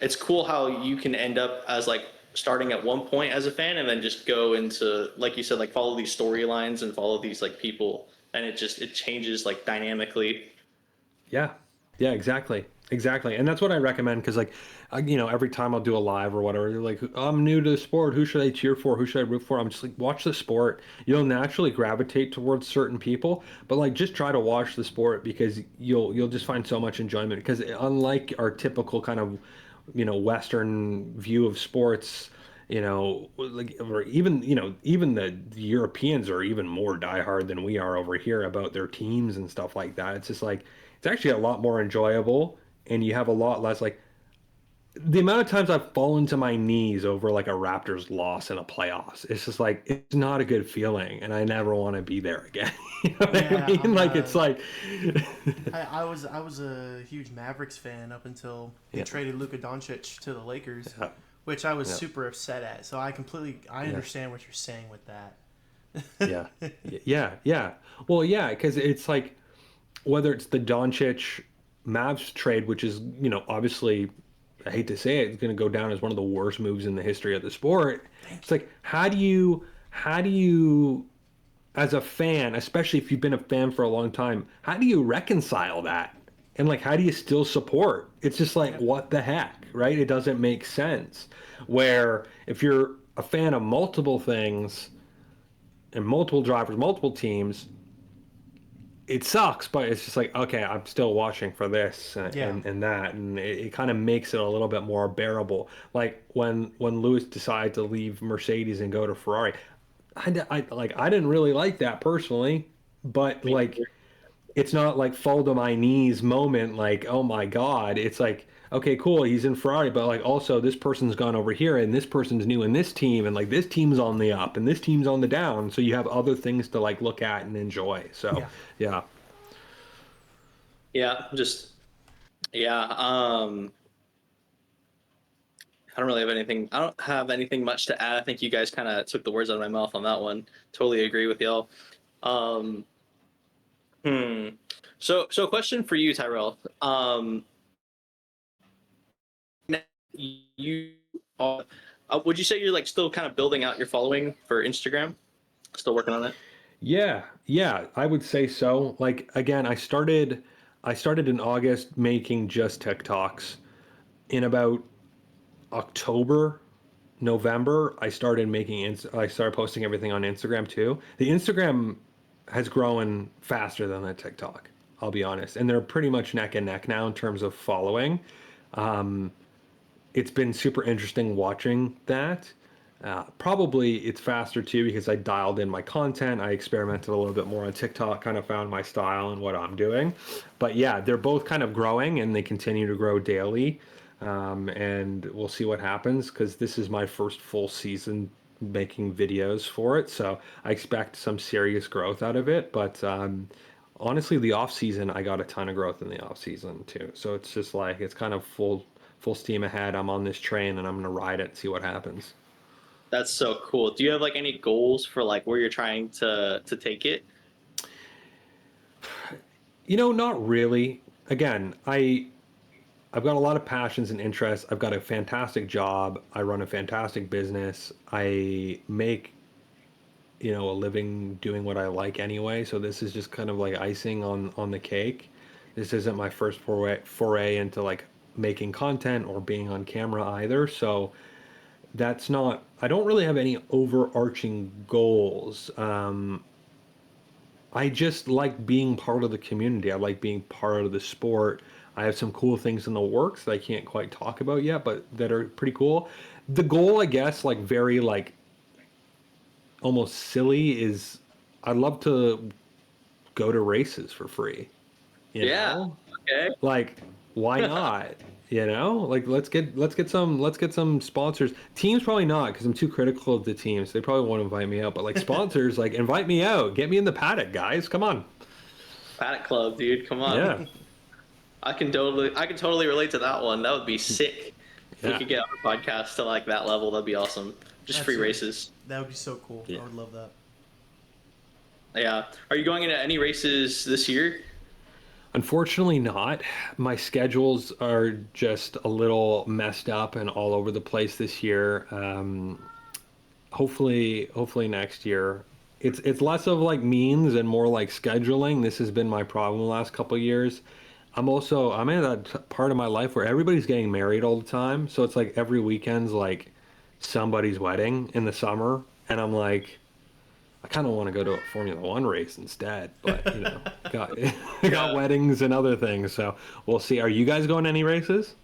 It's cool how you can end up as like starting at one point as a fan and then just go into, like you said, like follow these storylines and follow these like people, and it changes like dynamically. Yeah. Yeah, exactly. Exactly. And that's what I recommend because, like, every time I'll do a live or whatever, you're like, I'm new to the sport. Who should I cheer for? Who should I root for? I'm just like, watch the sport. You'll naturally gravitate towards certain people, but like, just try to watch the sport because you'll just find so much enjoyment. Because unlike our typical kind of, Western view of sports, like or even even the Europeans are even more diehard than we are over here about their teams and stuff like that. It's just like it's actually a lot more enjoyable, and you have a lot less like the amount of times I've fallen to my knees over like a Raptors loss in a playoffs. It's just like it's not a good feeling, and I never want to be there again. You know what I Yeah, mean? Like it's like I was a huge Mavericks fan up until they yeah, traded Luka Doncic to the Lakers, yeah, which I was yeah, super upset at. So I yeah. understand what you're saying with that. Yeah. Yeah. Yeah. Well, yeah, because it's like whether it's the Doncic Mavs trade, which is, obviously, I hate to say it, it's going to go down as one of the worst moves in the history of the sport. Thank It's you. like, how do you, as a fan, especially if you've been a fan for a long time, how do you reconcile that? And like, how do you still support? It's just like, Yep. what the heck, right? It doesn't make sense. Where if you're a fan of multiple things, and multiple drivers, multiple teams, it sucks, but it's just like, okay, I'm still watching for this and Yeah. that, and it kind of makes it a little bit more bearable. Like when Lewis decided to leave Mercedes and go to Ferrari, I didn't really like that personally, but Me like neither. it's not like fall to my knees moment like oh my god, it's like okay cool he's in Ferrari but like also this person's gone over here and this person's new in this team and like this team's on the up and this team's on the down, so you have other things to like look at and enjoy, so Yeah. yeah. Yeah, just yeah. I don't have anything much to add. I think you guys kind of took the words out of my mouth on that one. Totally agree with y'all. Um, Hmm. So question for you, Tyrell. You would you say you're like still kind of building out your following for Instagram? Still working on it? Yeah, yeah, I would say so. Like again, I started in August making just TikToks. In about October, November, I started posting everything on Instagram too. The Instagram has grown faster than the TikTok, I'll be honest. And they're pretty much neck and neck now in terms of following. It's been super interesting watching that. Probably it's faster too because I dialed in my content. I experimented a little bit more on TikTok, kind of found my style and what I'm doing. But yeah, they're both kind of growing and they continue to grow daily. And we'll see what happens because this is my first full season making videos for it. So I expect some serious growth out of it. But honestly, the off season, I got a ton of growth in the off season too. So it's just like it's kind of full steam ahead. I'm on this train and I'm gonna ride it and see what happens. That's so cool. Do you have like any goals for like where you're trying to take it? Not really. Again, I've got a lot of passions and interests. I've got a fantastic job. I run a fantastic business. I make, a living doing what I like anyway. So this is just kind of like icing on the cake. This isn't my first foray into like making content or being on camera either. So that's not, I don't really have any overarching goals. I just like being part of the community. I like being part of the sport. I have some cool things in the works that I can't quite talk about yet, but that are pretty cool. The goal, I guess, like very like almost silly is I'd love to go to races for free, you Yeah. know? Okay. Like, why not? Like let's get some sponsors. Teams probably not because I'm too critical of the teams. They probably won't invite me out. But like sponsors, like invite me out. Get me in the paddock, guys. Come on. Paddock Club, dude. Come on. Yeah, I can totally relate to that one. That would be sick. If we yeah, could get our podcast to like that level, that'd be awesome. Just free Absolutely. races. That would be so cool. yeah. I would love that. Yeah. Are you going into any races this year? Unfortunately, not. My schedules are just a little messed up and all over the place this year. Hopefully next year. It's less of like means and more like scheduling. This has been my problem the last couple of years. I'm in that part of my life where everybody's getting married all the time, so it's like every weekend's like somebody's wedding in the summer, and I'm like, I kind of want to go to a Formula One race instead, but got got Yeah. weddings and other things, so we'll see. Are you guys going to any races?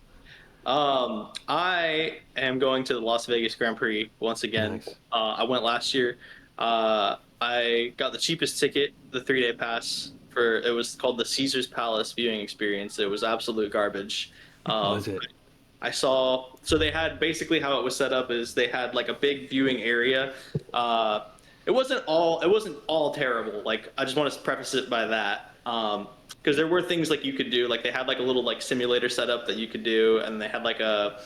I am going to the Las Vegas Grand Prix once again. Nice. I went last year. I got the cheapest ticket, the 3-day pass for it was called the Caesar's Palace viewing experience. It was absolute garbage. Was Um, it? I saw so they had basically how it was set up is they had like a big viewing area. Uh, it wasn't all terrible. Like I just want to preface it by that. Because there were things like you could do, like they had like a little like simulator setup that you could do, and they had like a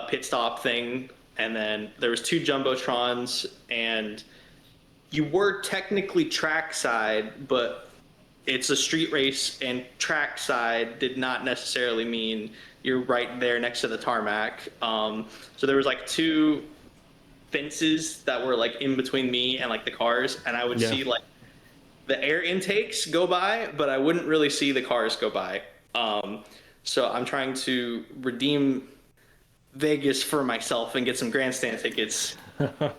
pit stop thing, and then there was two jumbotrons, and you were technically trackside, but it's a street race, and trackside did not necessarily mean you're right there next to the tarmac. So there was like two fences that were like in between me and like the cars, and I would Yeah. see like the air intakes go by, but I wouldn't really see the cars go by. So I'm trying to redeem Vegas for myself and get some grandstand tickets. That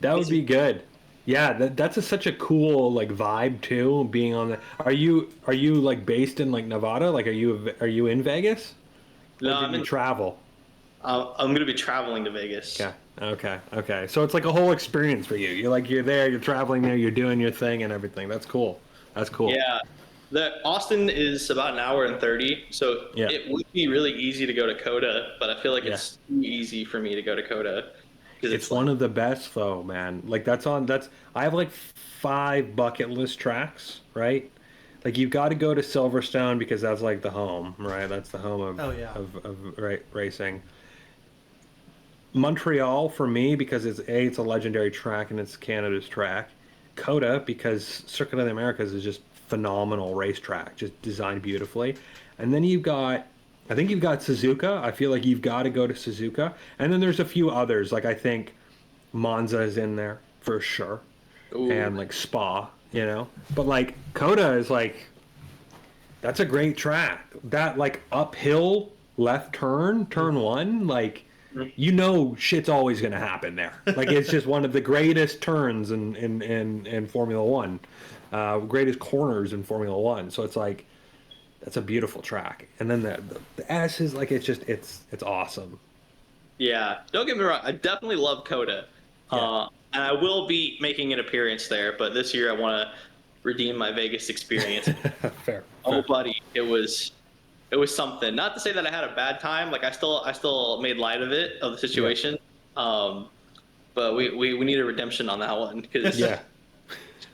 would be good. Yeah, that's such a cool like vibe too. Being on the, are you like based in like Nevada? Like, are you in Vegas, or No, did you travel? I'm gonna be traveling to Vegas. Okay, okay. So it's like a whole experience for you. You're there, you're traveling there, you're doing your thing and everything. That's cool. That's cool. Yeah, the Austin is about an hour and 30, so Yeah, it would be really easy to go to Coda, but I feel like yeah. it's too easy for me to go to Coda because It's it's like one of the best though, man. Like that's I have like 5 bucket list tracks, right? Like you've got to go to Silverstone because that's like the home, right? That's the home Oh yeah. of racing. Montreal for me because it's a legendary track and it's Canada's track. Coda because Circuit of the Americas is just phenomenal racetrack, just designed beautifully. And then I think you've got Suzuka. I feel like you've got to go to Suzuka. And then there's a few others. Like I think Monza is in there for sure. Ooh. And like Spa, you know. But like Coda is like that's a great track. That like uphill left turn one, like you know shit's always gonna happen there. Like it's just one of the greatest turns in Formula One. Greatest corners in Formula One. So it's like that's a beautiful track. And then the S is like it's awesome. Yeah, don't get me wrong. I definitely love Coda, Yeah. and I will be making an appearance there. But this year, I want to redeem my Vegas experience. Fair. Oh, buddy, it was something. Not to say that I had a bad time. Like I still made light of it, of the situation. But we need a redemption on that one because Yeah.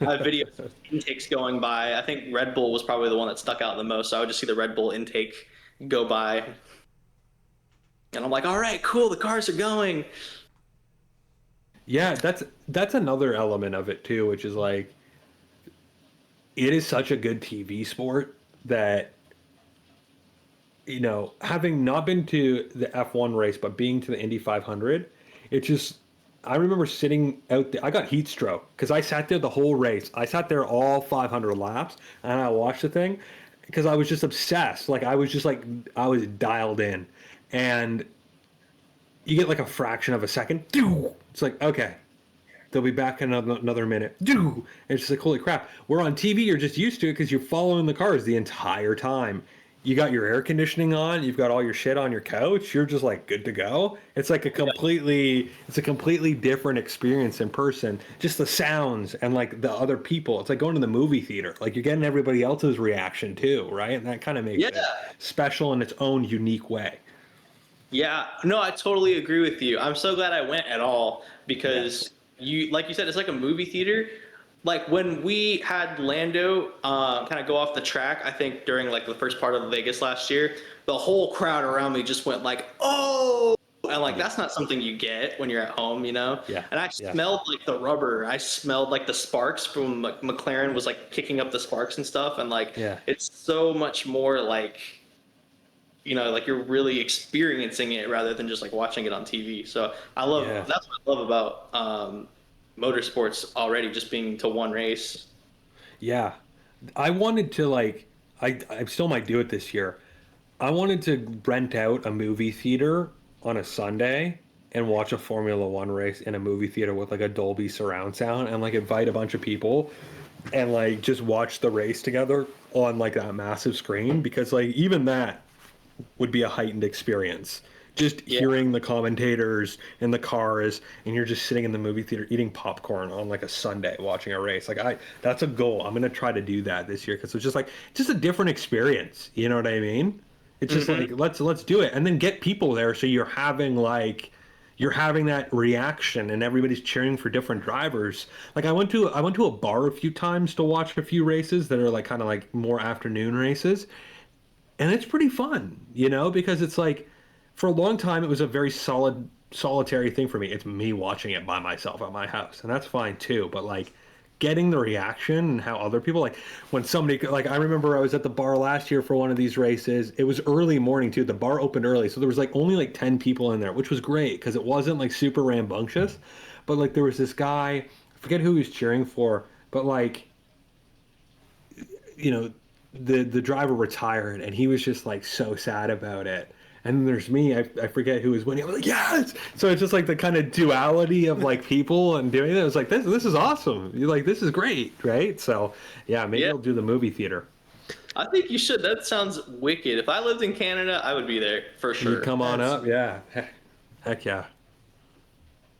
I have video intakes going by. I think Red Bull was probably the one that stuck out the most. So I would just see the Red Bull intake go by, and I'm like, all right, cool, the cars are going. Yeah, that's another element of it too, which is like it is such a good TV sport that having not been to the F1 race but being to the Indy 500, it just I remember sitting out there. I got heat stroke because I sat there the whole race. I sat there all 500 laps and I watched the thing because I was just obsessed. Like I was just like I was dialed in, and you get like a fraction of a second. It's like okay, they'll be back in another minute. It's just like holy crap. We're on TV. You're just used to it because you're following the cars the entire time. You got your air conditioning on, you've got all your shit on your couch, you're just like good to go. It's like it's a completely different experience in person. Just the sounds and like the other people. It's like going to the movie theater. Like you're getting everybody else's reaction too, right? And that kind of makes it special in its own unique way. Yeah, no, I totally agree with you. I'm so glad I went at all because like you said, it's like a movie theater. Like when we had Lando kind of go off the track, I think during like the first part of Vegas last year, the whole crowd around me just went like, "Oh!" And like that's not something you get when you're at home, you know. Yeah. And I smelled like the rubber. I smelled like the sparks from McLaren was like kicking up the sparks and stuff, and like it's so much more like like you're really experiencing it rather than just like watching it on TV. So I love that's what I love about motorsports already, just being to one race. Yeah. I wanted to like I still might do it this year. I wanted to rent out a movie theater on a Sunday and watch a Formula One race in a movie theater with like a Dolby surround sound and like invite a bunch of people and like just watch the race together on like that massive screen because like even that would be a heightened experience. Just hearing the commentators in the cars and you're just sitting in the movie theater eating popcorn on like a Sunday watching a race. Like that's a goal. I'm going to try to do that this year because it's just like just a different experience. You know what I mean? It's just like let's do it and then get people there so you're having that reaction and everybody's cheering for different drivers. Like I went to a bar a few times to watch a few races that are like kind of like more afternoon races. And it's pretty fun, because it's like for a long time, it was a very solitary thing for me. It's me watching it by myself at my house, and that's fine too. But like getting the reaction and how other people like when somebody like I remember I was at the bar last year for one of these races. It was early morning too. The bar opened early, so there was like only like 10 people in there, which was great because it wasn't like super rambunctious. But like there was this guy, I forget who he was cheering for, but like the driver retired and he was just like so sad about it. And then there's me, I forget who was winning. I was like, yes! So it's just like the kind of duality of like people and doing it. It was like, this is awesome. You're like, this is great, right? So yeah, maybe I'll do the movie theater. I think you should. That sounds wicked. If I lived in Canada, I would be there for sure. You come on up, yeah. Heck yeah.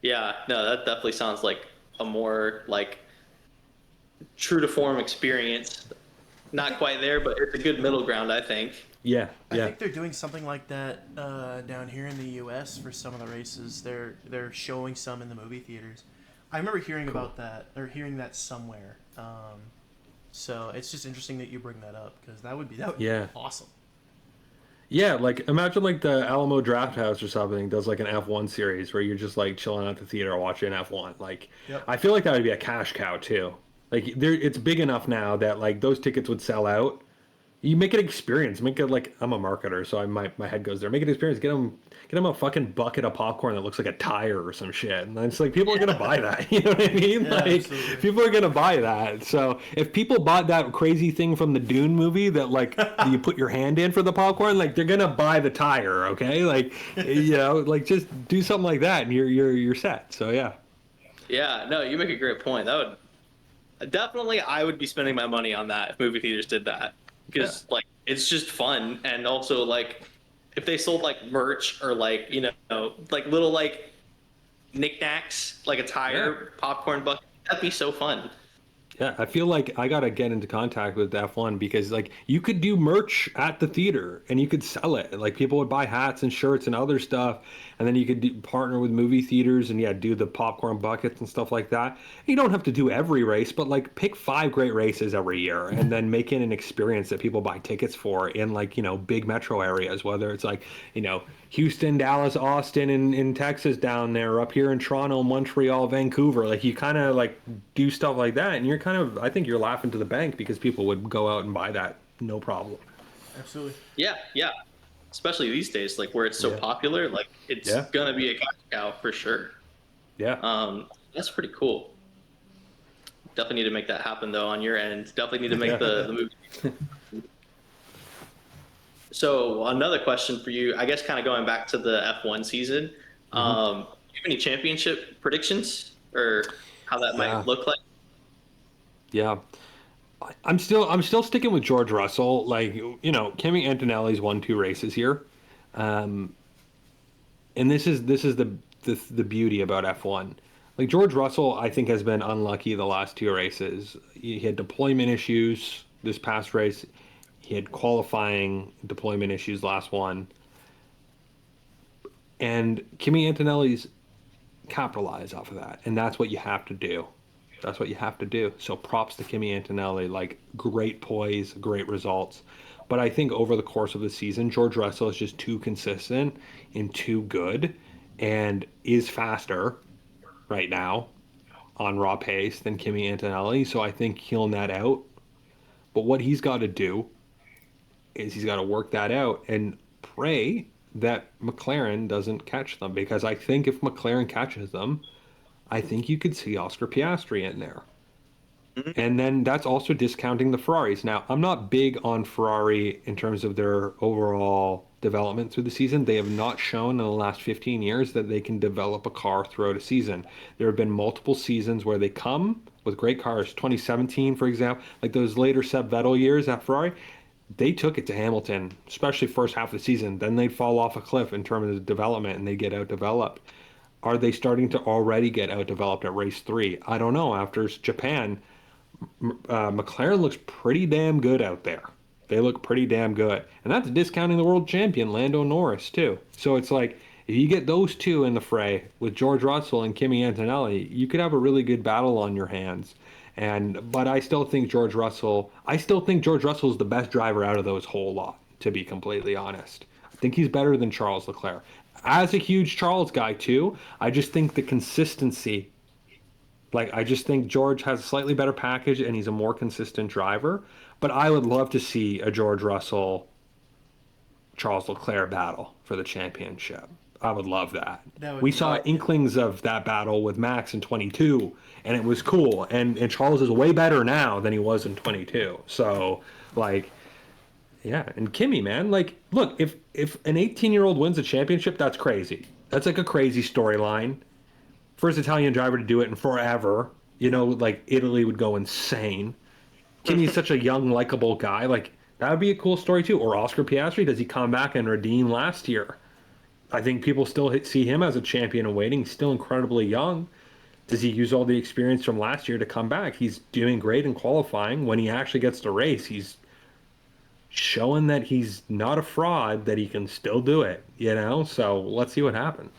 Yeah, no, that definitely sounds like a more like true to form experience. Not quite there, but it's a good middle ground, I think. Yeah. I think they're doing something like that down here in the U.S. for some of the races. They're showing some in the movie theaters. I remember hearing about that or hearing that somewhere. So it's just interesting that you bring that up because that would be awesome. Yeah, like imagine like the Alamo Draft House or something does like an F1 series where you're just like chilling at the theater watching F1. Like I feel like that would be a cash cow too. Like it's big enough now that like those tickets would sell out. You make it experience. Make it like I'm a marketer, so my head goes there. Make it experience. Get them a fucking bucket of popcorn that looks like a tire or some shit. And it's like people are gonna buy that. You know what I mean? Yeah, Like absolutely. people are gonna buy that. So if people bought that crazy thing from the Dune movie that like you put your hand in for the popcorn, like they're gonna buy the tire. Okay, like like just do something like that, and you're set. So yeah. Yeah, no, you make a great point. That would definitely I would be spending my money on that if movie theaters did that Yeah. because like it's just fun and also like if they sold like merch or like like little like knickknacks like a Yeah. tire popcorn bucket that'd be so fun. Yeah, I feel like I gotta get into contact with F1 because like you could do merch at the theater and you could sell it. Like people would buy hats and shirts and other stuff, and then you could partner with movie theaters and yeah, do the popcorn buckets and stuff like that. You don't have to do every race, but like pick 5 great races every year and then make it an experience that people buy tickets for in like big metro areas, whether it's like Houston, Dallas, Austin, in Texas down there, up here in Toronto, Montreal, Vancouver. Like you kind of like do stuff like that, and you're kind of, I think you're laughing to the bank because people would go out and buy that, no problem. Absolutely. Yeah, yeah. Especially these days, like where it's so Yeah, popular, like it's yeah, gonna be a cash cow for sure. yeah, That's pretty cool. Definitely need to make that happen though on your end. Definitely need to make yeah. the movie. So another question for you, I guess, kind of going back to the F1 season. Hmm. Do you have any championship predictions or how that Yeah, might look like? yeah. I'm still sticking with George Russell. Like Kimi Antonelli's won 2 races here, and this is the beauty about F1. Like George Russell, I think has been unlucky the last 2 races. He had deployment issues this past race. He had qualifying deployment issues last one, and Kimi Antonelli's capitalize off of that, and that's what you have to do. That's what you have to do. So props to Kimi Antonelli, like great poise, great results. But I think over the course of the season, George Russell is just too consistent and too good and is faster right now on raw pace than Kimi Antonelli. So I think he'll net out. But what he's got to do is he's got to work that out and pray that McLaren doesn't catch them. Because I think if McLaren catches them, I think you could see Oscar Piastri in there. Mhm. And then that's also discounting the Ferraris. Now, I'm not big on Ferrari in terms of their overall development through the season. They have not shown in the last 15 years that they can develop a car throughout a season. There have been multiple seasons where they come with great cars. 2017, for example, like those later Seb Vettel years at Ferrari, they took it to Hamilton, especially first half of the season. Then they'd fall off a cliff in terms of development and they get outdeveloped. Are they starting to already get outdeveloped at race 3? I don't know. After Japan, McLaren looks pretty damn good out there. They look pretty damn good. And that's discounting the world champion, Lando Norris, too. So it's like, if you get those two in the fray with George Russell and Kimi Antonelli, you could have a really good battle on your hands. But I still think George Russell is the best driver out of those whole lot, to be completely honest. I think he's better than Charles Leclerc. As a huge Charles guy too, I just think the consistency, like I just think George has a slightly better package and he's a more consistent driver. But I would love to see a George Russell Charles Leclerc battle for the championship. I would love that. That would We be saw inklings of that battle with Max in 22, and it was cool. And Charles is way better now than he was in 22. So, like, yeah, and Kimmy, man, like, look, if an 18-year-old wins a championship, that's crazy. That's like a crazy storyline. First Italian driver to do it in forever. Like Italy would go insane. Kimmy's such a young, likable guy. Like that would be a cool story too. Or Oscar Piastri, does he come back and redeem last year? I think people still see him as a champion in waiting. He's still incredibly young. Does he use all the experience from last year to come back? He's doing great in qualifying. When he actually gets to race, he's showing that he's not a fraud, that he can still do it. So let's see what happens.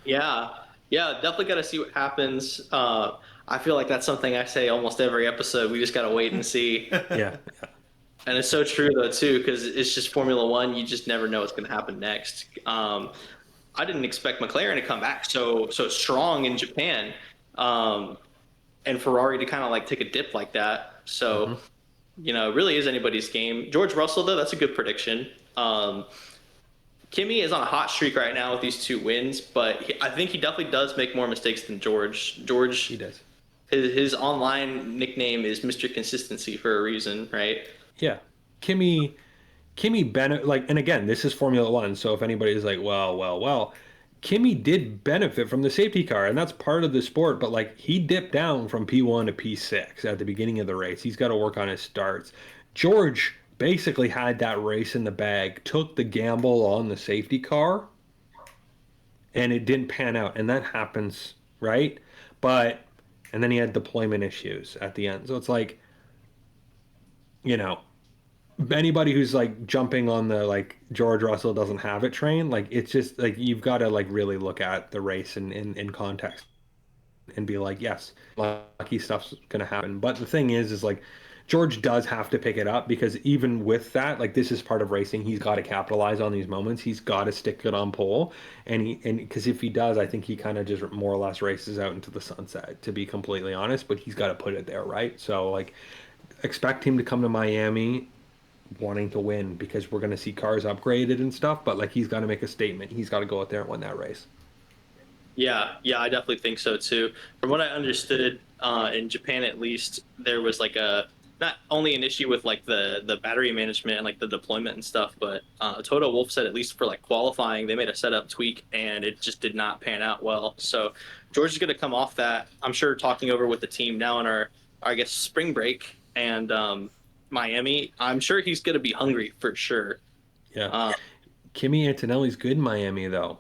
Yeah, yeah, definitely got to see what happens. I feel like that's something I say almost every episode. We just got to wait and see. Yeah, And it's so true though too, because it's just Formula One. You just never know what's going to happen next. I didn't expect McLaren to come back so strong in Japan. Um, and Ferrari to kind of like take a dip like that. So, Hmm. it really is anybody's game. George Russell, though, that's a good prediction. Kimi is on a hot streak right now with these 2 wins, but I think he definitely does make more mistakes than George. He George, does. his online nickname is Mr. Consistency for a reason, right? Yeah. Kimmy Kimmy Bennett, like, and again, this is Formula One, so if anybody's like, well, Kimmy did benefit from the safety car, and that's part of the sport, but like, he dipped down from P1 to P6 at the beginning of the race. He's got to work on his starts. George basically had that race in the bag, took the gamble on the safety car, and it didn't pan out, and that happens, right? But, and then he had deployment issues at the end. So it's like, you know, anybody who's like jumping on the like George Russell doesn't have it train, like it's just like you've got to like really look at the race in context and be like, yes, lucky stuff's gonna happen. But the thing is like George does have to pick it up because even with that, like this is part of racing. He's got to capitalize on these moments. He's got to stick it on pole, and because if he does, I think he kind of just more or less races out into the sunset. To be completely honest, but he's got to put it there, right? So like expect him to come to Miami wanting to win because we're going to see cars upgraded and stuff, but like he's got to make a statement. He's got to go out there and win that race. Yeah, I definitely think so too. From what I understood, in Japan at least, there was like a not only an issue with like the battery management and like the deployment and stuff, but Toto Wolff said at least for like qualifying, they made a setup tweak and it just did not pan out well. So George is going to come off that. I'm sure talking over with the team now in our I guess spring break and Miami. I'm sure he's going to be hungry for sure. Yeah. Uh, Kimi Antonelli's good in Miami though.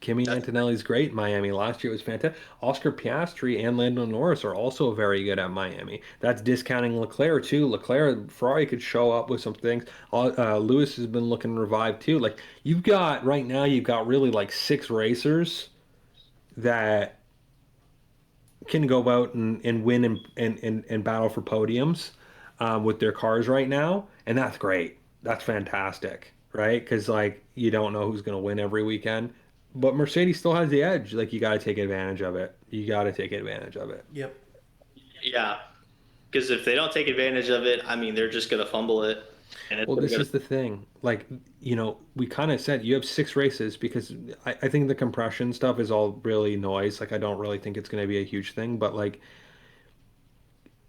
Kimi that's Antonelli's great in Miami. Last year was fantastic. Oscar Piastri and Lando Norris are also very good at Miami. That's discounting Leclerc too. Leclerc, Ferrari could show up with some things. Lewis has been looking revived too. Like you've got right now, you've got really like 6 racers that can go out and win and battle for podiums with their cars right now, and that's great. That's fantastic, right? Because like you don't know who's going to win every weekend, but Mercedes still has the edge. Like you got to take advantage of it. You got to take advantage of it. Yep. yeah, because if they don't take advantage of it, I mean, they're just going to fumble it, and it's Well, going this to is the thing. Like, we kind of said you have 6 races because I think the compression stuff is all really noise. Like, I don't really think it's going to be a huge thing, but like,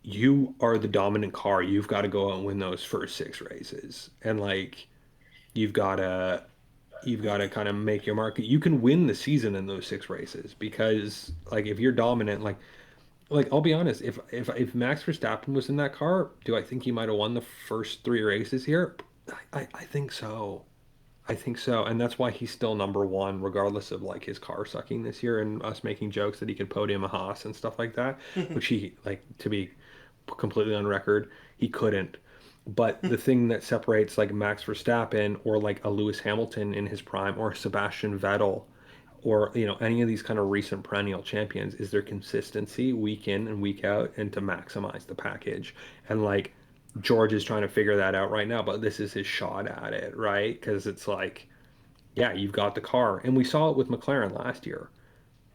you are the dominant car. You've got to go out and win those first 6 races. And like you've got to kind of make your mark. You can win the season in those 6 races because like if you're dominant, like I'll be honest, if Max Verstappen was in that car, do I think he might have won the first 3 races here? I think so. I think so, and that's why he's still number one, regardless of like his car sucking this year and us making jokes that he could podium a Haas and stuff like that, which he like to be completely on record, he couldn't. But the thing that separates like Max Verstappen or like a Lewis Hamilton in his prime or Sebastian Vettel or any of these kind of recent perennial champions is their consistency week in and week out and to maximize the package. And like George is trying to figure that out right now, but this is his shot at it, right? Because it's like, yeah, you've got the car, and we saw it with McLaren last year.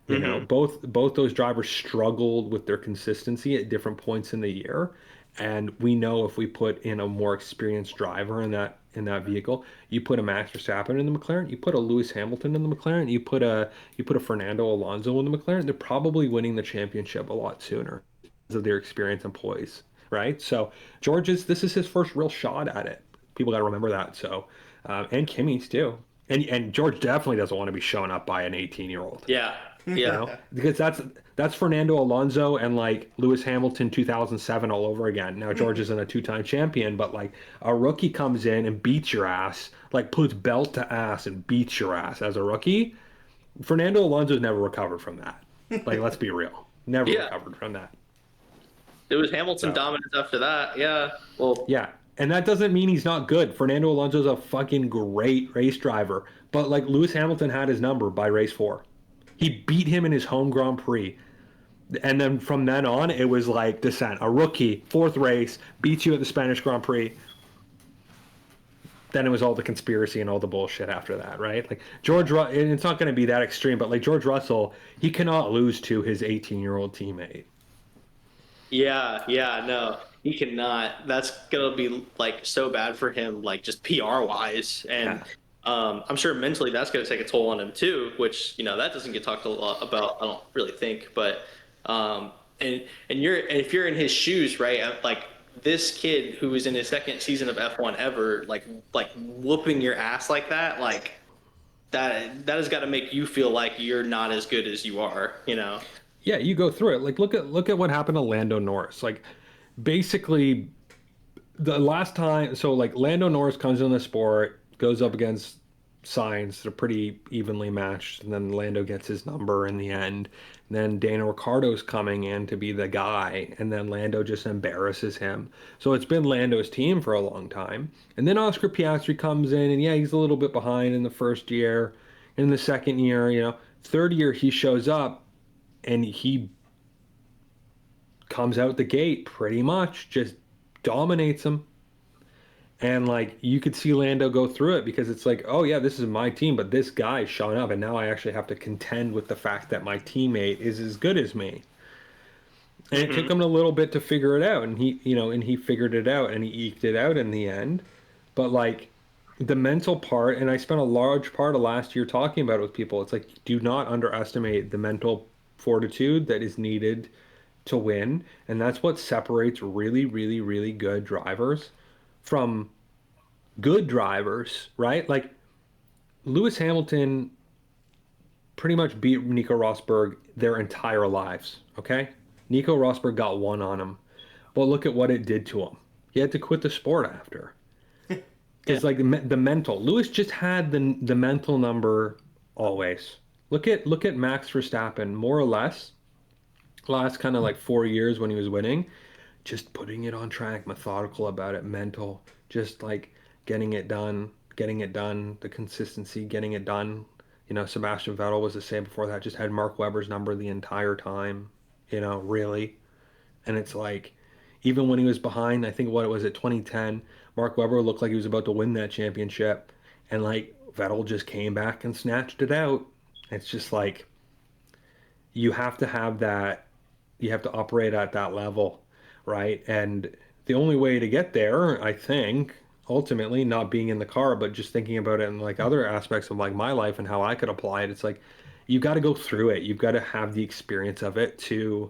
hmm Both those drivers struggled with their consistency at different points in the year, and we know if we put in a more experienced driver in that vehicle, you put a Max Verstappen in the McLaren, you put a Lewis Hamilton in the McLaren, you put a Fernando Alonso in the McLaren, they're probably winning the championship a lot sooner because of their experience and poise, right? So this is his first real shot at it. People got to remember that. So, and Kimmy's too. And George definitely doesn't want to be shown up by an 18-year-old Yeah, yeah, because that's Fernando Alonso and like Lewis Hamilton 2007 all over again. Now George isn't a 2-time champion, but like a rookie comes in and beats your ass, like puts belt to ass and beats your ass as a rookie. Fernando Alonso's never recovered from that. Like let's be real, never yeah. recovered from that. It was Hamilton So dominance after that. Yeah. Well, yeah, and that doesn't mean he's not good. Fernando Alonso's a fucking great race driver, but like Lewis Hamilton had his number by race 4. He beat him in his home Grand Prix. And then from then on, it was like descent. A rookie, 4th race, beats you at the Spanish Grand Prix. Then it was all the conspiracy and all the bullshit after that, right? Like and it's not going to be that extreme, but like George Russell, he cannot lose to his 18-year-old teammate. Yeah, no, he cannot. That's gonna be like so bad for him, like just PR wise, and Yeah. I'm sure mentally that's gonna take a toll on him too. Which that doesn't get talked a lot about. I don't really think, but um, and if you're in his shoes, right? Like this kid who is in his second season of F1 ever, like whooping your ass like that, like that has got to make you feel like you're not as good as you are, you know? Yeah, you go through it. Like look at what happened to Lando Norris. Like basically the last time, so like Lando Norris comes in the sport, goes up against Sainz, they're pretty evenly matched, and then Lando gets his number in the end. And then Daniel Ricciardo's coming in to be the guy, and then Lando just embarrasses him. So it's been Lando's team for a long time. And then Oscar Piastri comes in, and yeah, he's a little bit behind in the first year. In the second year, third year he shows up and he comes out the gate pretty much, just dominates him. And like you could see Lando go through it because it's like, oh yeah, this is my team, but this guy's showing up, and now I actually have to contend with the fact that my teammate is as good as me. And it took Hmm. him a little bit to figure it out, and he figured it out, and he eked it out in the end. But like the mental part, and I spent a large part of last year talking about it with people. It's like, do not underestimate the mental fortitude that is needed to win, and that's what separates really, really, really good drivers from good drivers, right? Like Lewis Hamilton pretty much beat Nico Rosberg their entire lives, okay? Nico Rosberg got one on him. But look at what it did to him. He had to quit the sport after. Yeah. Because like the mental, Lewis just had the mental number always. Look at Max Verstappen, more or less, last kind of like 4 years when he was winning, just putting it on track, methodical about it, mental, just like getting it done, the consistency, getting it done. Sebastian Vettel was the same before that, just had Mark Webber's number the entire time, really. And it's like, even when he was behind, I think what was it, 2010, Mark Webber looked like he was about to win that championship. And like Vettel just came back and snatched it out. It's just like, you have to have that, you have to operate at that level, right? And the only way to get there, I think, ultimately, not being in the car, but just thinking about it in like other aspects of like my life and how I could apply it, it's like you've got to go through it. You've got to have the experience of it to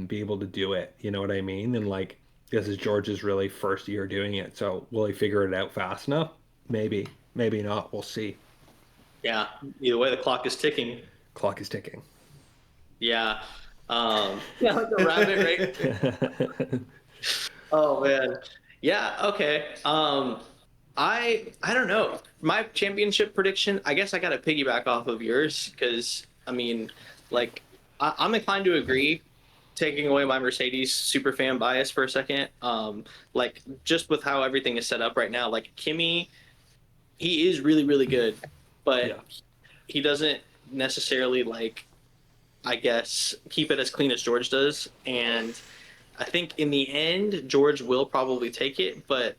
be able to do it. You know what I mean? And like this is George's really first year doing it. So will he figure it out fast enough? Maybe, maybe not. We'll see. Yeah. Either way, the clock is ticking. Clock is ticking. Yeah. Yeah, like a rabbit, right? Oh man. Yeah, okay. I don't know. My championship prediction, I guess I gotta piggyback off of yours because I mean, like I'm inclined to agree, taking away my Mercedes super fan bias for a second. Like just with how everything is set up right now, like Kimmy, he is really, really good, Yeah. but he doesn't necessarily like I guess, keep it as clean as George does. And I think in the end, George will probably take it, but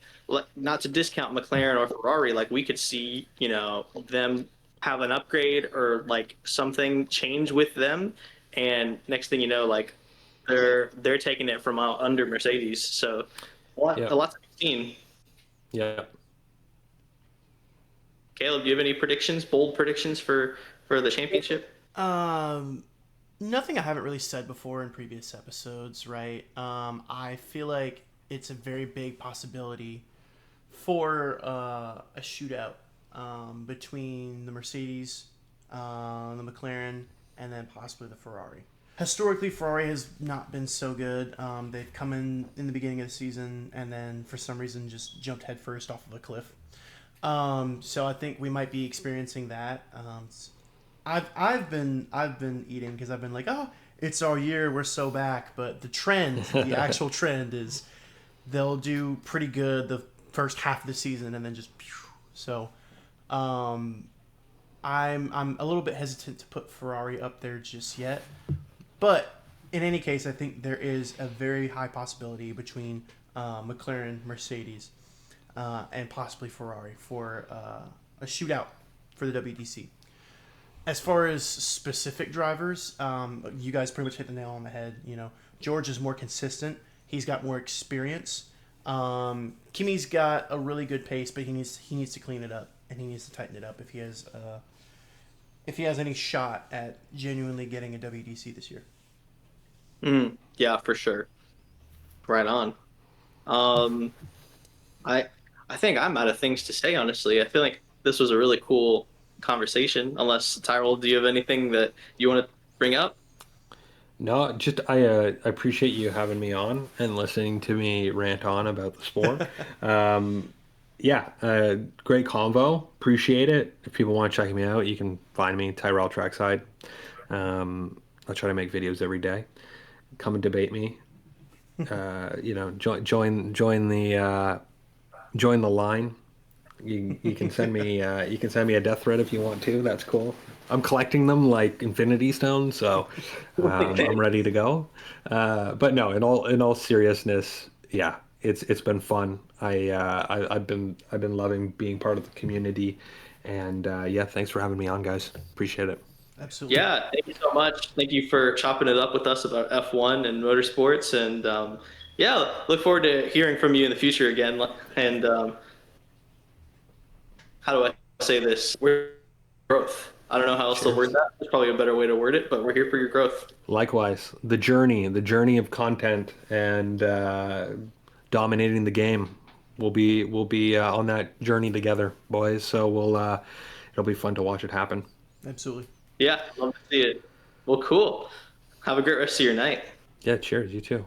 not to discount McLaren or Ferrari, like we could see, them have an upgrade or like something change with them, and next thing you know, like they're taking it from out under Mercedes. So Yeah. a lot to be seen. Yeah. Caleb, do you have any predictions, bold predictions for the championship? Um, Nothing I haven't really said before in previous episodes, right? I feel like it's a very big possibility for a shootout between the Mercedes, the McLaren, and then possibly the Ferrari. Historically, Ferrari has not been so good. They've come in the beginning of the season and then for some reason just jumped headfirst off of a cliff. So I think we might be experiencing that. I've been eating because I've been like, oh, it's our year, we're so back. But the actual trend is they'll do pretty good the first half of the season and then just pew. So um, I'm a little bit hesitant to put Ferrari up there just yet. But in any case, I think there is a very high possibility between McLaren, Mercedes, and possibly Ferrari for a shootout for the WDC. As far as specific drivers, you guys pretty much hit the nail on the head. George is more consistent. He's got more experience. Kimi's got a really good pace, but he needs to clean it up and he needs to tighten it up if he has any shot at genuinely getting a WDC this year. Yeah, for sure. Right on. Um, I I think I'm out of things to say, honestly. I feel like this was a really cool conversation. Unless Tyrell, do you have anything that you want to bring up? No, just I appreciate you having me on and listening to me rant on about the sport. Um, yeah, great convo. Appreciate it. If people want to check me out, you can find me Tyrell Trackside. I try to make videos every day. Come and debate me. Join the line. You can send me a death threat if you want to. That's cool. I'm collecting them like Infinity Stones, so I'm ready to go. But no, in all seriousness, yeah, it's been fun. I've been loving being part of the community, and yeah, thanks for having me on, guys. Appreciate it. Absolutely. Yeah, thank you so much. Thank you for chopping it up with us about F1 and motorsports. And yeah, look forward to hearing from you in the future again. And how do I say this? We're growth. I don't know how else to word Cheers. that. There's probably a better way to word it, but we're here for your growth. Likewise, the journey of content and dominating the game. We'll be on that journey together, boys. So it'll be fun to watch it happen. Absolutely. Yeah, love to see it. Well, cool. Have a great rest of your night. Yeah, cheers. You too.